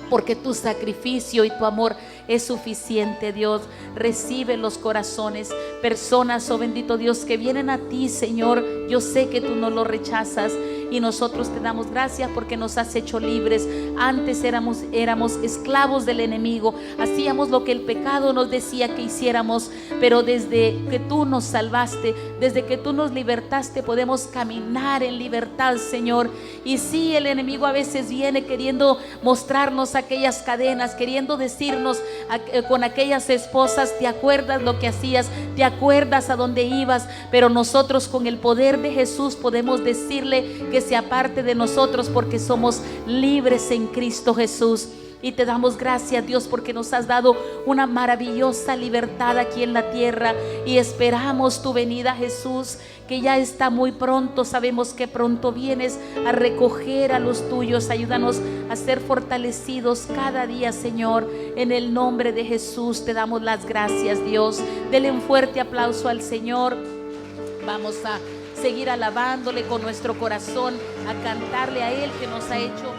porque tu sacrificio y tu amor es suficiente, Dios. Recibe los corazones, personas, oh bendito Dios, que vienen a ti, Señor. Yo sé que tú no lo rechazas y nosotros te damos gracias porque nos has hecho libres. Antes éramos esclavos del enemigo, hacíamos lo que el pecado nos decía que hiciéramos, pero desde que tú nos salvaste, desde que tú nos libertaste, podemos caminar en libertad, Señor. Y sí, el enemigo a veces viene queriendo mostrarnos aquellas cadenas, queriendo decirnos con aquellas esposas, ¿te acuerdas lo que hacías? ¿Te acuerdas a dónde ibas? Pero nosotros con el poder de Jesús podemos decirle que se aparte de nosotros, porque somos libres en Cristo Jesús. Y te damos gracias, Dios, porque nos has dado una maravillosa libertad aquí en la tierra y esperamos tu venida, Jesús, que ya está muy pronto. Sabemos que pronto vienes a recoger a los tuyos. Ayúdanos a ser fortalecidos cada día, Señor. En el nombre de Jesús te damos las gracias, Dios. Dele un fuerte aplauso al Señor. Vamos a seguir alabándole con nuestro corazón, a cantarle a Él que nos ha hecho